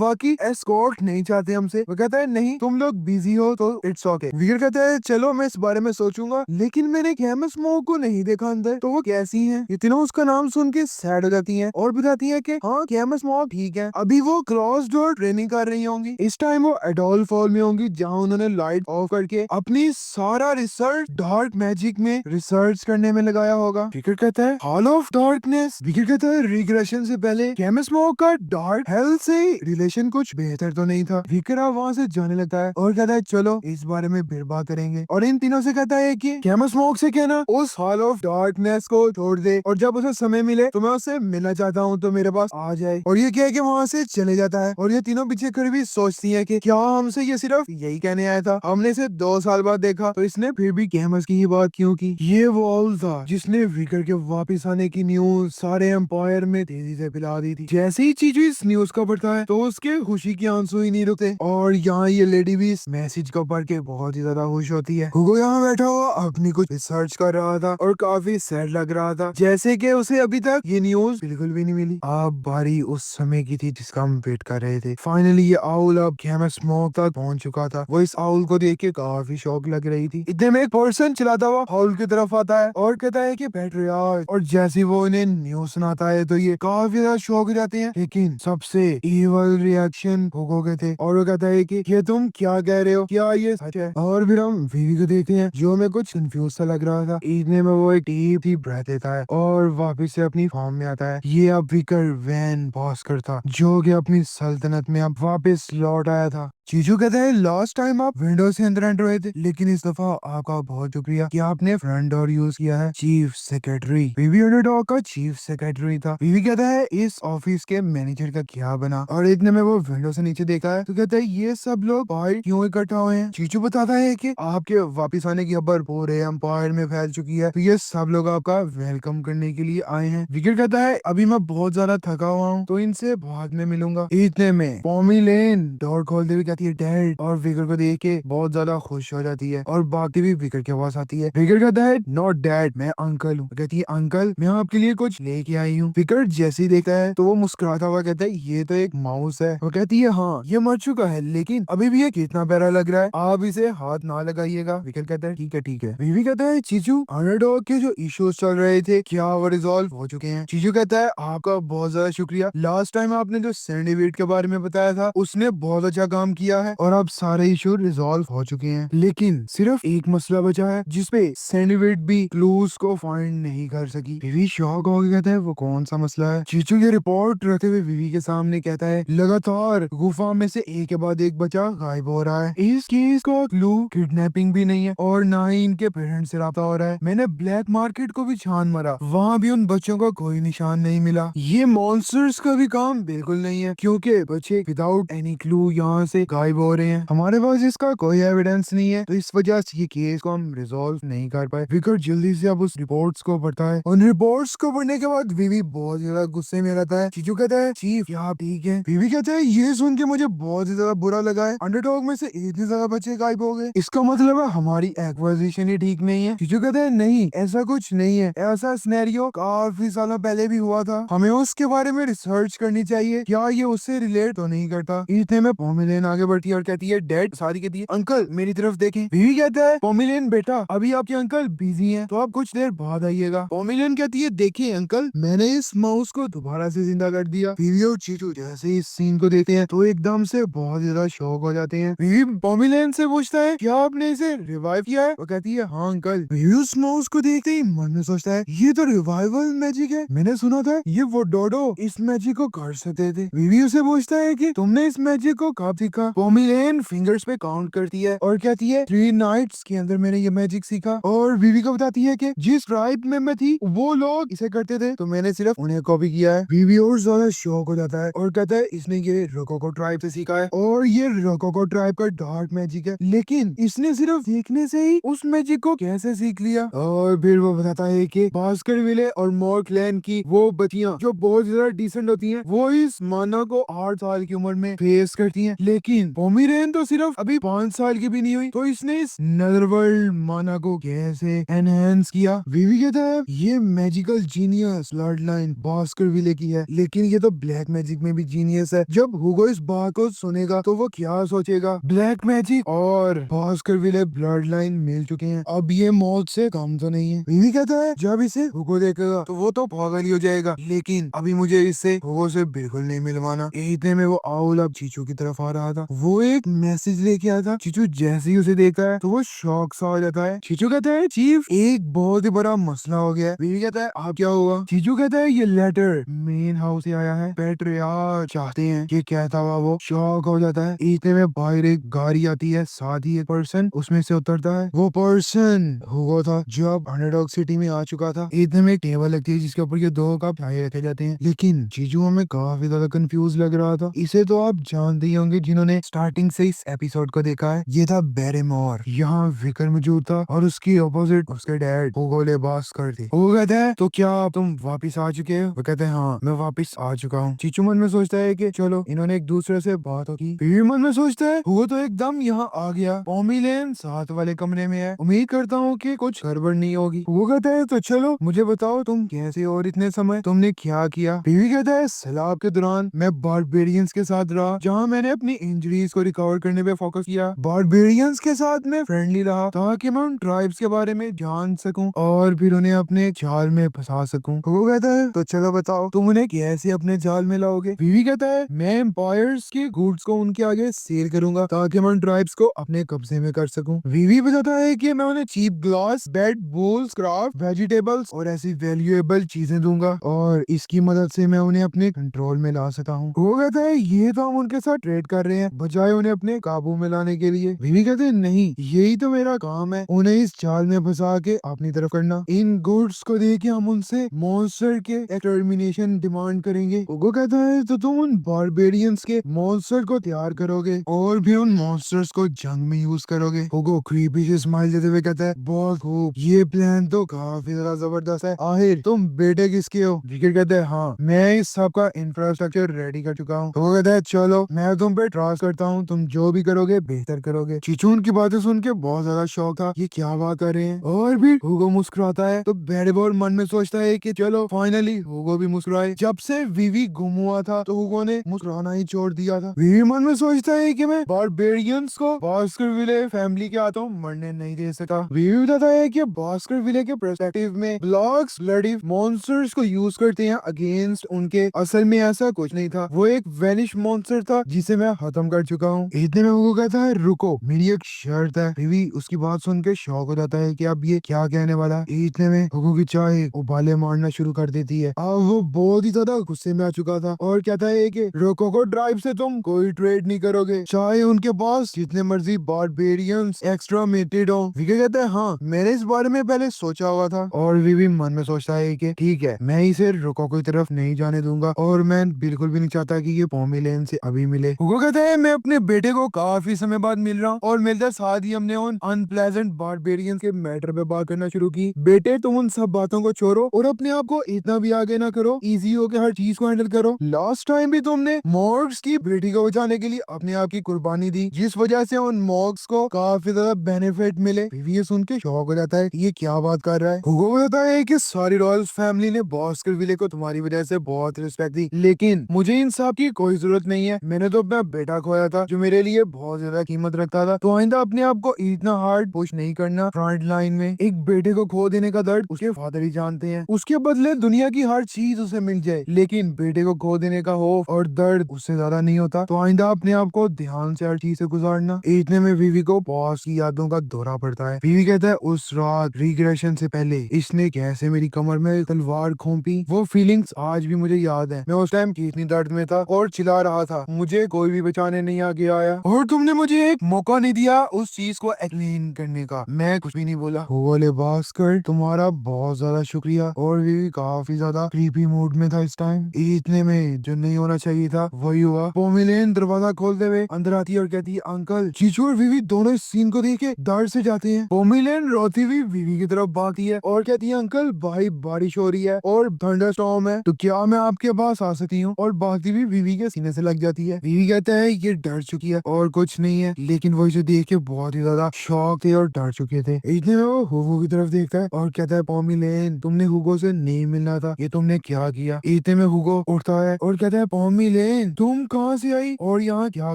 वाकई एस्कॉर्ट नहीं चाहते हमसे? वो कहता है नहीं, तुम लोग बिजी हो तो इट्स ओके। विकर कहता है चलो मैं इस बारे में सोचूंगा, लेकिन मैंने कैमस स्मोक को नहीं देखा अंदर, तो वो कैसी है? ये तीनों उसका नाम सुन के सैड हो जाती है और बताती है कि हाँ कैमस स्मोक ठीक है, अभी वो क्रॉस डोर ट्रेनिंग कर रही होंगी। इस टाइम वो एडोल फॉल में होंगी, जहाँ उन्होंने लाइट ऑफ करके अपनी सारा रिसर्च डार्क मैजिक में रिसर्च करने में लगाया होगा। विकर कहता है हॉल ऑफ डार्कनेस। विकर कहता है रिग्रेशन से पहले कैमस स्मोक का डार्क हेल से रिलेशन कुछ बेहतर तो नहीं था। विकर अब वहाँ से जाने लगता है और कहता है चलो इस बारे में फिर बात करेंगे, और इन तीनों से कहता है कि कैमस स्मोक से कहना उस हॉल ऑफ डार्कनेस को छोड़ दे, और जब उसे समय मिले तो मैं उससे मिलना चाहता हूँ, तो मेरे पास आ जाए। और ये कह के वहाँ से चले जाता है। और ये तीनों पीछे कर भी सोचती है कि क्या हमसे ये सिर्फ यही कहने आया था, हमने इसे 2 साल बाद देखा तो इसने फिर भी कैमस की ही बात क्यों की? ये वो ऑल था जिसने विकर के वापस आने की न्यूज सारे एम्पायर में तेजी से फैला दी थी। जैसे ही चीजू इस न्यूज को पढ़ता है तो उसके खुशी के आंसू ही नहीं रुकते, और यहाँ ये लेडी भी इस मैसेज को पढ़ के बहुत ही ज्यादा खुश होती है। हुगो यहाँ बैठा हुआ अपनी कुछ रिसर्च कर रहा था और काफी सैड लग रहा था, जैसे कि उसे अभी तक ये न्यूज बिल्कुल भी नहीं मिली। अब बारी उस समय की थी जिसका हम वेट कर रहे थे। फाइनली ये आउल अब कैमस स्मोक तक पहुंच चुका था। वो इस आउल को देख के काफी शौक लग रही थी। इतने में एक पर्सन चलाता हुआ हाउल की तरफ आता है और कहता है कि पैट्रियार्च, और जैसे वो इन्हें न्यूज सुनाता है तो ये काफी ज्यादा शौक हो जाते हैं, लेकिन सबसे इवल रिएक्शन हुगो के थे, और वो कहता है कि ये तुम क्या कह रहे हो, क्या ये सच है? और फिर हम वीवी को देखते हैं जो हमें कुछ कंफ्यूज सा लग रहा था। इतने में वो एक डीप सी ब्रेथ लेता है और वापस से अपनी फॉर्म में आता है। ये अब विकर वैन भास्कर था, जो कि अपनी सल्तनत में अब वापस लौट आया था। चीचू कहता है लास्ट टाइम आप विंडो से अंदर एंटर हुए थे, लेकिन इस दफा आपका बहुत शुक्रिया कि आपने फ्रंट डोर यूज किया है। चीफ सेक्रेटरी वीवी अंडरडॉग का चीफ सेक्रेटरी था। वीवी कहता है इस ऑफिस के मैनेजर का क्या बना, और इतने में वो विंडो से नीचे देखा है तो कहता है ये सब लोग बाहर क्यों इकट्ठा हुए हैं? चीचू बताता है कि आपके वापिस आने की खबर पूरे एम्पायर में फैल चुकी है, तो ये सब लोग आपका वेलकम करने के लिए आए हैं। विकेट कहता है अभी मैं बहुत ज्यादा थका हुआ हूँ, तो इनसे बाद में मिलूंगा। इतने में पॉमी लेन डोर खोलते हुए कहती है डैड, और विकर को देख के बहुत ज्यादा खुश हो जाती है और बाकी भी विकर के पास आती है। विकर कहता है नॉट डैड, मैं अंकल हूँ। कहती है अंकल मैं आपके लिए कुछ लेके आई हूँ। विकर जैसे ही देखता है तो वो मुस्कुराता हुआ कहता है ये तो एक माउस है। वो कहती है हाँ ये मर चुका है, लेकिन अभी भी ये कितना प्यारा लग रहा है, आप इसे हाथ ना लगाइएगा। विकर कहता है ठीक है ठीक है। बीवी कहता है चीचू अंडरडॉग के जो इश्यूज चल रहे थे क्या वो रिजॉल्व हो चुके हैं? चीचू कहता है आपका बहुत ज्यादा शुक्रिया, लास्ट टाइम आपने जो सैंडीवीड के बारे में बताया था उसने बहुत अच्छा काम किया है और अब सारे इशू रिजॉल्व हो चुके हैं, लेकिन सिर्फ एक मसला बचा है जिसपे सैंडीवीड भी क्लूज को फाइंड नहीं कर सकी। विवी शॉक हो गया कहता है वो कौन सा मसला है? चीचू ये रिपोर्ट रखते हुए विवी के सामने कहता है लगातार गुफा में से एक के बाद एक बच्चा गायब हो रहा है। इस केस का क्लू किडनैपिंग भी नहीं है और ना ही इनके पेरेंट्स से राब्ता हो रहा है। मैंने ब्लैक मार्केट को भी छान मारा, वहाँ भी उन बच्चों का कोई निशान नहीं मिला। ये मॉन्स्टर्स का भी काम बिल्कुल नहीं है, क्योंकि बच्चे विदाउट एनी क्लू यहाँ से गायब हो रहे हैं। हमारे पास इसका कोई एविडेंस नहीं है, तो इस वजह से ये केस को हम रिजॉल्व नहीं कर पाए। विकर जल्दी से अब उस रिपोर्ट्स को पढ़ता है। उन रिपोर्ट्स को पढ़ने के बाद विवी बहुत ज्यादा गुस्से में रहता है। चीचू कहता है चीफ क्या आप ठीक है? विवी कहता है ये सुन के मुझे बहुत ही ज्यादा बुरा लगा है, अंडरडॉग में से इतने ज्यादा बच्चे गायब हो गए, इसका मतलब है हमारी एक्विजिशन ही ठीक नहीं है। चीचू कहता है नहीं ऐसा कुछ नहीं है, ऐसा सिनेरियो काफी सालों पहले भी हुआ था, हमें उसके बारे में रिसर्च करनी चाहिए, क्या ये उससे रिलेट तो नहीं करता? इतने में पोमिलेन आगे बढ़ती है और कहती है डैड, सारी कहती है अंकल मेरी तरफ देखें। बीवी कहता है पोमिलेन बेटा अभी आपके अंकल बिजी हैं, तो आप कुछ देर बाद आइएगा। पोमिलेन कहती है देखिए अंकल मैंने इस माउस को दोबारा से जिंदा कर दिया। बीवी और चीचू जैसे इस सीन को देखते हैं तो एकदम से बहुत ज्यादा शॉक हो जाते हैं। बीवी पोमिलेन से पूछता है क्या आपने इसे रिवाइव किया है? वो कहती है हाँ अंकल। बीवी उस माउस को देखते ही मन में सोचता है ये तो रिवाइवल मैजिक है, मैंने सुना था ये वो डोडो इस मैजिक को कर सकते थे। बीवी उसे पूछता है कि तुमने इस मैजिक को कब सीखा? पोमिलेन फिंगर्स पे काउंट करती है और कहती है 3 नाइट्स के अंदर मैंने ये मैजिक सीखा। और बीवी को बताती है कि जिस ट्राइब में मैं थी वो लोग इसे करते थे तो मैंने सिर्फ उन्हें कॉपी किया है। बीवी और ज्यादा शौक हो जाता है और कहता है इसने ये रोकोको ट्राइब से सीखा है और ये रोकोको ट्राइब का डार्क मैजिक है, लेकिन इसने सिर्फ सीखने से ही उस मैजिक को कैसे सीख लिया। और फिर वो बताता है कि बास्करविले और मॉर क्लैन की वो बच्चियां जो बहुत ज्यादा डिसेंट होती हैं वो इस माना को 8 साल की उम्र में फेस करती हैं, लेकिन पोमीरेन तो सिर्फ अभी 5 साल की भी नहीं हुई, तो इसने इस नदरवर्ल्ड माना को कैसे एनहेंस किया। विवी कहता है ये magical genius blood line Baskerville की है, लेकिन ये तो ब्लैक मैजिक में भी जीनियस है। जब हुगो इस बात को सुनेगा तो वो क्या सोचेगा, ब्लैक मैजिक और बास्करविले ब्लड लाइन मिल चुके हैं, अब ये मौत से कम तो नहीं है। विवी कहता है जब इसे हुगो देखेगा तो वो तो पागल ही हो जाएगा, लेकिन अभी मुझे इससे हुगो से बिल्कुल नहीं मिलवाना। इतने में वो आउल अब चीचू की तरफ आ रहा था, वो एक मैसेज लेके आया था। चीचू जैसे ही उसे देखता है तो वो शॉक सा हो जाता है। चीचू कहता है चीफ एक बहुत ही बड़ा मसला हो गया है। बीवी कहता है आप क्या हुआ। चीचू कहता है ये लेटर मेन हाउस से आया है, पेट्रियार्क चाहते हैं। ये कहता हुआ वो शॉक हो जाता है। इतने में बाहर एक गाड़ी आती है, साथ ही एक पर्सन उसमें से उतरता है। वो पर्सन हुगो था जो अब अंडरडॉग सिटी में आ चुका था। इतने में एक टेबल लगती है जिसके ऊपर ये 2 कप चाय रखे जाते हैं, लेकिन चीचू हमें काफी ज्यादा कंफ्यूज लग रहा था। इसे तो आप जानते ही होंगे जिन्होंने स्टार्टिंग से इस एपिसोड को देखा है। ये था बैरेमोर, यहाँ विकर मौजूद था और उसकी ऑपोजिट उसके डैड हुगो लेबास्कर थे। वो कहता है तो क्या तुम वापिस आ चुके हो। वो कहते हैं हाँ मैं वापिस आ चुका हूँ। चीचू मन में सोचता है कि चलो इन्होंने एक दूसरे से बात होगी। फिर मन में सोचता है हुगो तो एकदम यहाँ आ गया, पोमीलेन साथ वाले कमरे में है, उम्मीद करता हूँ कि कुछ गड़बड़ नहीं होगी। वो कहता है तो चलो मुझे बताओ तुम कैसे और इतने समय तुमने क्या किया। बीवी कहता है सैलाब के दौरान मैं बारबेरियंस के साथ रहा, जहाँ मैंने अपनी इंजरीज को रिकवर करने पे फोकस किया। बारबेरियंस के साथ मैं फ्रेंडली रहा ताकि मैं उन ट्राइब्स के बारे में जान सकूं और फिर उन्हें अपने जाल में फंसा सकूं। वो कहता है तो चलो बताओ तुम उन्हें कैसे अपने जाल में लाओगे। बीवी कहता है मैं एम्पायर्स के गुड्स को उनके आगे सेल करूंगा ताकि मैं उन ट्राइब्स को अपने कब्जे में कर सकूं। बीवी बताता है कि मैं उन्हें cheap glass, bed, bowls, craft, vegetables और ऐसी वैल्यूएबल चीजें दूंगा और इसकी मदद से मैं उन्हें अपने कंट्रोल में ला सकता हूँ। वो कहता है ये तो हम उनके साथ ट्रेड कर रहे हैं बजाय उन्हें अपने काबू में लाने के लिए। बीवी कहते हैं नहीं यही तो मेरा काम है, उन्हें इस जाल में फंसा के अपनी तरफ करना। इन गुड्स को देके हम उनसे मॉन्स्टर के एक्सटर्मिनेशन डिमांड करेंगे। वो कहता है तो तुम उन बारबेरियंस के मॉन्स्टर को तैयार करोगे और फिर उन मॉन्स्टर्स को जंग में यूज करोगे। हुगो क्रीपी से स्माइल देते हुए कहता है बहुत खूब, ये प्लान तो काफी ज्यादा जबरदस्त है। आखिर तुम बेटे किसके हो। विकर कहता है हाँ मैं इस सब का इंफ्रास्ट्रक्चर रेडी कर चुका हूँ। वो कहता है चलो मैं तुम पे ट्रस्ट करता हूँ, तुम जो भी करोगे बेहतर करोगे। चीचू उनकी बातें सुन के बहुत ज्यादा शौक था, ये क्या बात कर रहे हैं। और फिर हुगो मुस्कुराता है तो बैरेबोर मन में सोचता है कि चलो फाइनली हुगो भी मुस्कुराए। जब से विवी गुम हुआ था तो हुगो ने मुस्कुराना ही छोड़ दिया था। विवी मन में सोचता है कि मैं बारबेरियंस को बास्करविले फैमिली के हाथों मरने नहीं दे सकता। विवी बताता है कि बास्करविले के पर्सपेक्टिव में ब्लॉक्स ब्लडी मॉन्स्टर्स को यूज करते हैं अगेंस्ट उनके, असल में ऐसा कुछ नहीं था, वो एक वेनिश मॉन्स्टर था जिसे मैं खत्म कर चुका हूँ। इतने में हुगो कहता है रुको मेरी एक शर्त है। विवी उसकी बात सुन के शॉक हो जाता है कि अब ये क्या कहने वाला है। इतने में हुगो की चाय उबाले मारना शुरू कर देती है। अब वो बहुत ही ज्यादा गुस्से में आ चुका था और कहता है कि रोकोको ट्राइब से तुम कोई ट्रेड नहीं करोगे, चाहे उनके पास जितने मर्जी बारबेरियंस एक्स्ट्रामेटेड हो। विकी कहता है हाँ मैंने इस बारे में पहले सोचा हुआ था। और विवी मन में सोचता है कि ठीक है मैं इसे रोकोको की तरफ नहीं जाने दूंगा और मैं बिल्कुल भी नहीं चाहता कि ये पोमीलेन से अभी मिले। हुगो कहता है मैं अपने बेटे को काफी समय बाद मिल रहा हूँ और मिलते साथ ही हमने उन अनप्लेजेंट बारबेरियंस के मैटर पे बात करना शुरू की। बेटे तुम उन सब बातों को छोड़ो और अपने आप को इतना भी आगे ना करो, इजी होके हर चीज को हैंडल करो। लास्ट टाइम भी तुमने मॉर्ग्स की बेटी को बचाने के लिए अपने आप की कुर्बानी दी जिस वजह से उन मॉर्ग्स को काफी ज्यादा बेनिफिट मिले। ये सुन के शौक हो जाता है ये क्या बात कर रहा है। हुगो बताता है कि सारी रॉयल्स फैमिली ने बास्करविले को तुम्हारी वजह से बहुत रिस्पेक्ट दी, लेकिन मुझे इन सब की कोई जरूरत नहीं है। मैंने तो अपना बेटा खोया था जो मेरे लिए बहुत ज्यादा कीमत रखता था, तो आइंदा अपने आप को इतना हार्ड पुश नहीं करना। फ्रंट लाइन में एक बेटे को खो देने का दर्द उसके फादर ही जानते हैं, उसके बदले दुनिया की हर चीज उसे मिल जाए, लेकिन बेटे को खो देने का खौफ और दर्द उससे ज्यादा नहीं होता। तो आइंदा अपने आप को ध्यान से हर चीज से गुजारना। इतने में विवी को बॉस की यादों का दौरा पड़ता है। विवी कहता है उस रात रिग्रेशन से पहले इसने कैसे मेरी कमर में तलवार घोंपी, वो फीलिंग्स आज भी मुझे याद है। मैं उस टाइम कितनी दर्द में था और चिल्ला रहा था मुझे कोई भी बचाने सामने नहीं आगे आया और तुमने मुझे एक मौका नहीं दिया उस चीज को एक्सप्लेन करने का। मैं कुछ भी नहीं बोला। बोले भास्कर तुम्हारा बहुत ज्यादा शुक्रिया। और भी काफी ज्यादा क्रीपी मूड में था इस टाइम। इतने में जो नहीं होना चाहिए था वही हुआ। पोमिलेन दरवाजा खोलते हुए अंदर आती है और कहती है अंकल। चीचू और विवी दोनों इस सीन को देख के डर से जाते हैं। पोमिलेन रोती हुई विवी की तरफ भागती है और कहती है अंकल भाई बारिश हो रही है और थंडरस्टॉर्म है, तो क्या मैं आपके पास आ सकती हूँ? और भागती हुई विवी के सीने से लग जाती है। विवी कहता है ये डर चुकी है और कुछ नहीं है, लेकिन वो इसे देख के बहुत ही ज्यादा शॉक थे और डर चुके थे। इतने में वो हुगो की तरफ देखता है और कहता है पोमिलेन तुमने हुगो से नहीं मिलना था, ये तुमने क्या किया? इतने में हुगो उठता है और कहता है पोमिलेन तुम कहाँ से आई और यहाँ क्या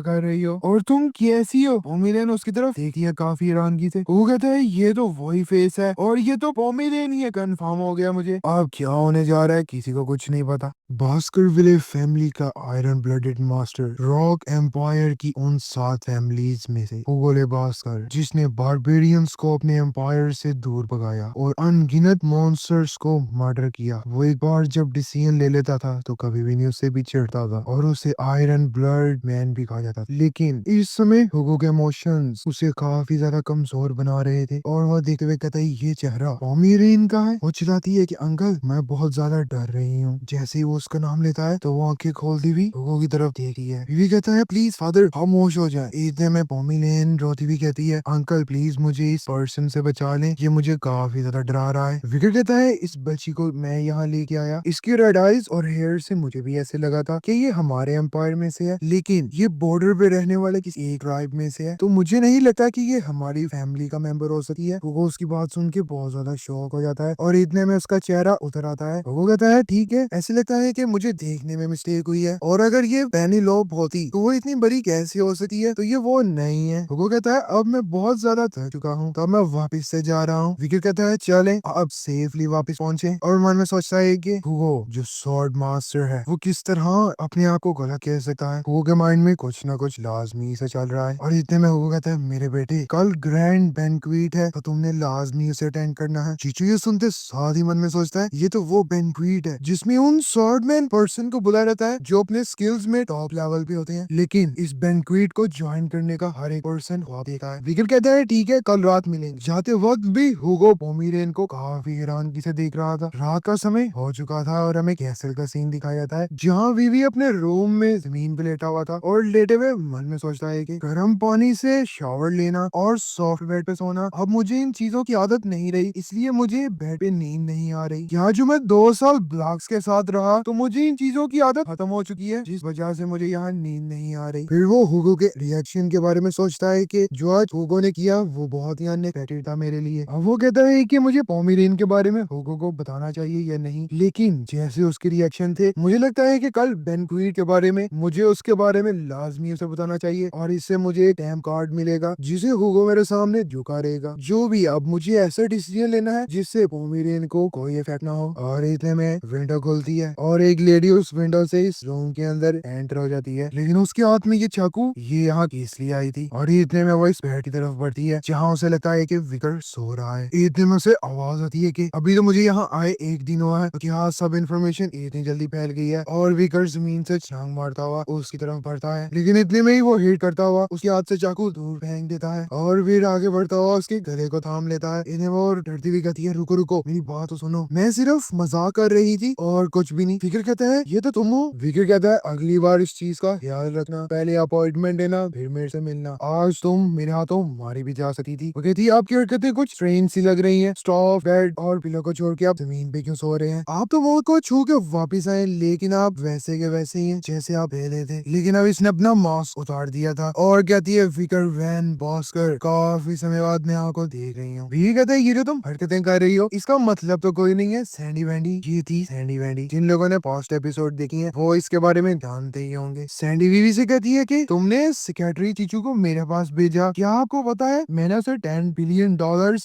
कर रही हो और तुम कैसी हो? पोमिलेन उसकी तरफ देखती है काफी हैरानगी से। वो कहता है ये तो वही फेस है और ये तो पोमिलेन ही है, कंफर्म हो गया मुझे। अब क्या होने जा रहा है किसी को कुछ नहीं पता। भास्कर विले फैमिली का iron blooded master rock empire की उन 7 फैमिलीज में से हुगो ले भास्कर, जिसने बारबेरियंस को अपने एम्पायर से दूर भगाया और अनगिनत मॉन्स्टर्स को मर्डर किया। वो एक बार जब डिसीजन ले लेता था तो कभी भी नहीं उससे पीछे हटता था और उसे आयरन ब्लड मैन भी कहा जाता था। लेकिन इस समय हुगो के इमोशंस उसे काफी ज्यादा कमजोर बना रहे थे और वह देखते हुए कहता है ये चेहरा पोमिरेन का है। वो चिल्लाती है कि अंकल मैं बहुत ज्यादा डर रही हूँ। जैसे ही वो उसका नाम लेता है तो वो आंखें खोलती हुई हुगो की तरफ देखती है। बीवी कहता है प्लीज फादर खामोश हो जाए। इतने में पोमिलेन रोती हुई कहती है अंकल प्लीज मुझे इस पर्सन से बचा लें, ये मुझे काफी ज्यादा डरा रहा है। विकेट कहता है इस बच्ची को मैं यहाँ लेके आया, इसकी रेड आइज और हेयर से मुझे भी ऐसे लगा था कि ये हमारे एम्पायर में से है, लेकिन ये बॉर्डर पे रहने वाले किसी एक ट्राइब में से है, तो मुझे नहीं लगता कि ये हमारी फैमिली का मेंबर हो सकती है। वो उसकी बात सुन के बहुत ज्यादा शॉक हो जाता है और इतने में उसका चेहरा उतर आता है। वो कहता है ठीक है, ऐसे लगता है कि मुझे देखने में मिस्टेक हुई है और अगर ये पेनीलोप होती तो वो इतनी बड़ी कैसे हो सकती है, तो ये वो नहीं है। वो कहता है अब मैं बहुत ज्यादा थक चुका हूँ तो अब मैं वापस से जा रहा हूँ। विकेट कहता है चले अब सेफली वापस पहुंचे और मन में सोचता है कि हुगो जो स्वॉर्ड मास्टर है वो किस तरह अपने आप को गलत कह सकता है। हुगो के माइंड में कुछ ना कुछ लाजमी से चल रहा है और इतने में हुगो कहता है मेरे बेटे कल ग्रैंड बैंक्वेट है तो तुमने लाजमी उसे अटेंड करना है। चीचू ये सुनते साथ ही मन में सोचता है ये तो वो बैंक्वेट है जिसमें उन स्वॉर्डमैन पर्सन को बुलाया जाता है जो अपने स्किल्स में टॉप लेवल पे होते हैं, लेकिन इस बैंक्वेट को ज्वाइन करने का हर एक पर्सन ख्वाब देखा है। विकेट कहता है ठीक है कल रात मिलेंगे। जाते वक्त भी हुगो पोमिरेन को काफी हैरानगी से देख रहा था। रात का समय हो चुका था और हमें कैसल का सीन दिखाया जाता है जहाँ विवी अपने रूम में जमीन पे लेटा हुआ था और लेटे हुए मन में सोचता है कि गर्म पानी से शावर लेना और सॉफ्ट बेड पे सोना, अब मुझे इन चीजों की आदत नहीं रही, इसलिए मुझे बेड पे नींद नहीं आ रही। यहाँ जो मैं 2 साल ब्लॉक्स के साथ रहा तो मुझे इन चीजों की आदत खत्म हो चुकी है, जिस वजह से मुझे यहाँ नींद नहीं आ रही। फिर वो हुगो के रिएक्शन के बारे में सोचता है कि जो आज हुगो ने किया वो बहुत ही अनएक्सपेक्टेड था मेरे लिए। अब वो कहता है कि मुझे पोमिरेन के बारे में हुगो को बताना चाहिए या नहीं, लेकिन जैसे उसके रिएक्शन थे मुझे लगता है कि कल बेनक्वीट के बारे में मुझे उसके बारे में लाजमी उसे बताना चाहिए और इससे मुझे एक टैम कार्ड मिलेगा जिसे हुगो मेरे सामने झुका रहेगा। जो भी अब मुझे ऐसा डिसीजन लेना है जिससे पोमिरेन को कोई इफेक्ट ना हो। और इतने में विंडो खुलती है और एक लेडी उस विंडो से इस रूम के अंदर एंटर हो जाती है, लेकिन उसके हाथ में ये चाकू ये यहाँ किस लिए आई थी। और इतने में वो इस बेड की तरफ बढ़ती है जहाँ उसे लगता है कि विकर सो रहा है। इतने में उसे आवाज आती है कि अभी तो मुझे यहाँ आए 1 दिन हुआ है, तो क्या सब इन्फॉर्मेशन इतनी जल्दी फैल गई है। और विकर जमीन से छलांग मारता हुआ उसकी तरफ बढ़ता है, लेकिन इतने में ही वो हिट करता हुआ उसके हाथ से चाकू दूर फेंक देता है और फिर आगे बढ़ता हुआ उसके गले को थाम लेता है। इन्हें वो डरती हुई कहती है रुको रुको मेरी बात तो सुनो, मैं सिर्फ मजाक कर रही थी और कुछ भी नहीं। फिकर कहता है ये तो तुम हो। विकर कहता है अगली बार इस चीज का ख्याल रखना, पहले अपॉइंटमेंट लेना फिर मेरे से मिलना, आज तुम मेरे हाथों मारी भी जा सकती थी। वो कहती है आपकी हरकतें कुछ स्ट्रेंज सी लग रही हैं, स्टॉफ बेड और पिलो को छोड़ के आप जमीन पे क्यों सो रहे हैं? आप तो मौत को छू के वापिस आए, लेकिन आप वैसे के वैसे ही हैं जैसे आप पहले थे। लेकिन अब इसने अपना मास्क उतार दिया था और कहती है फिकर वैन बॉस्कर काफी समय बाद मैं आपको देख रही हूँ। भी कहते हैं ये जो तुम हरकतें कर रही हो इसका मतलब तो कोई नहीं है सैंडी वैंडी। ये थी सैंडी वैंडी। जिन लोगों ने पास्ट एपिसोड देखी है वो इसके बारे में जानते ही होंगे। सैंडी बीवी से कहती है कि तुमने सेक्रेटरी चीचू को मेरे पास भेजा, क्या आपको पता है मैंने उसे $10 बिलियन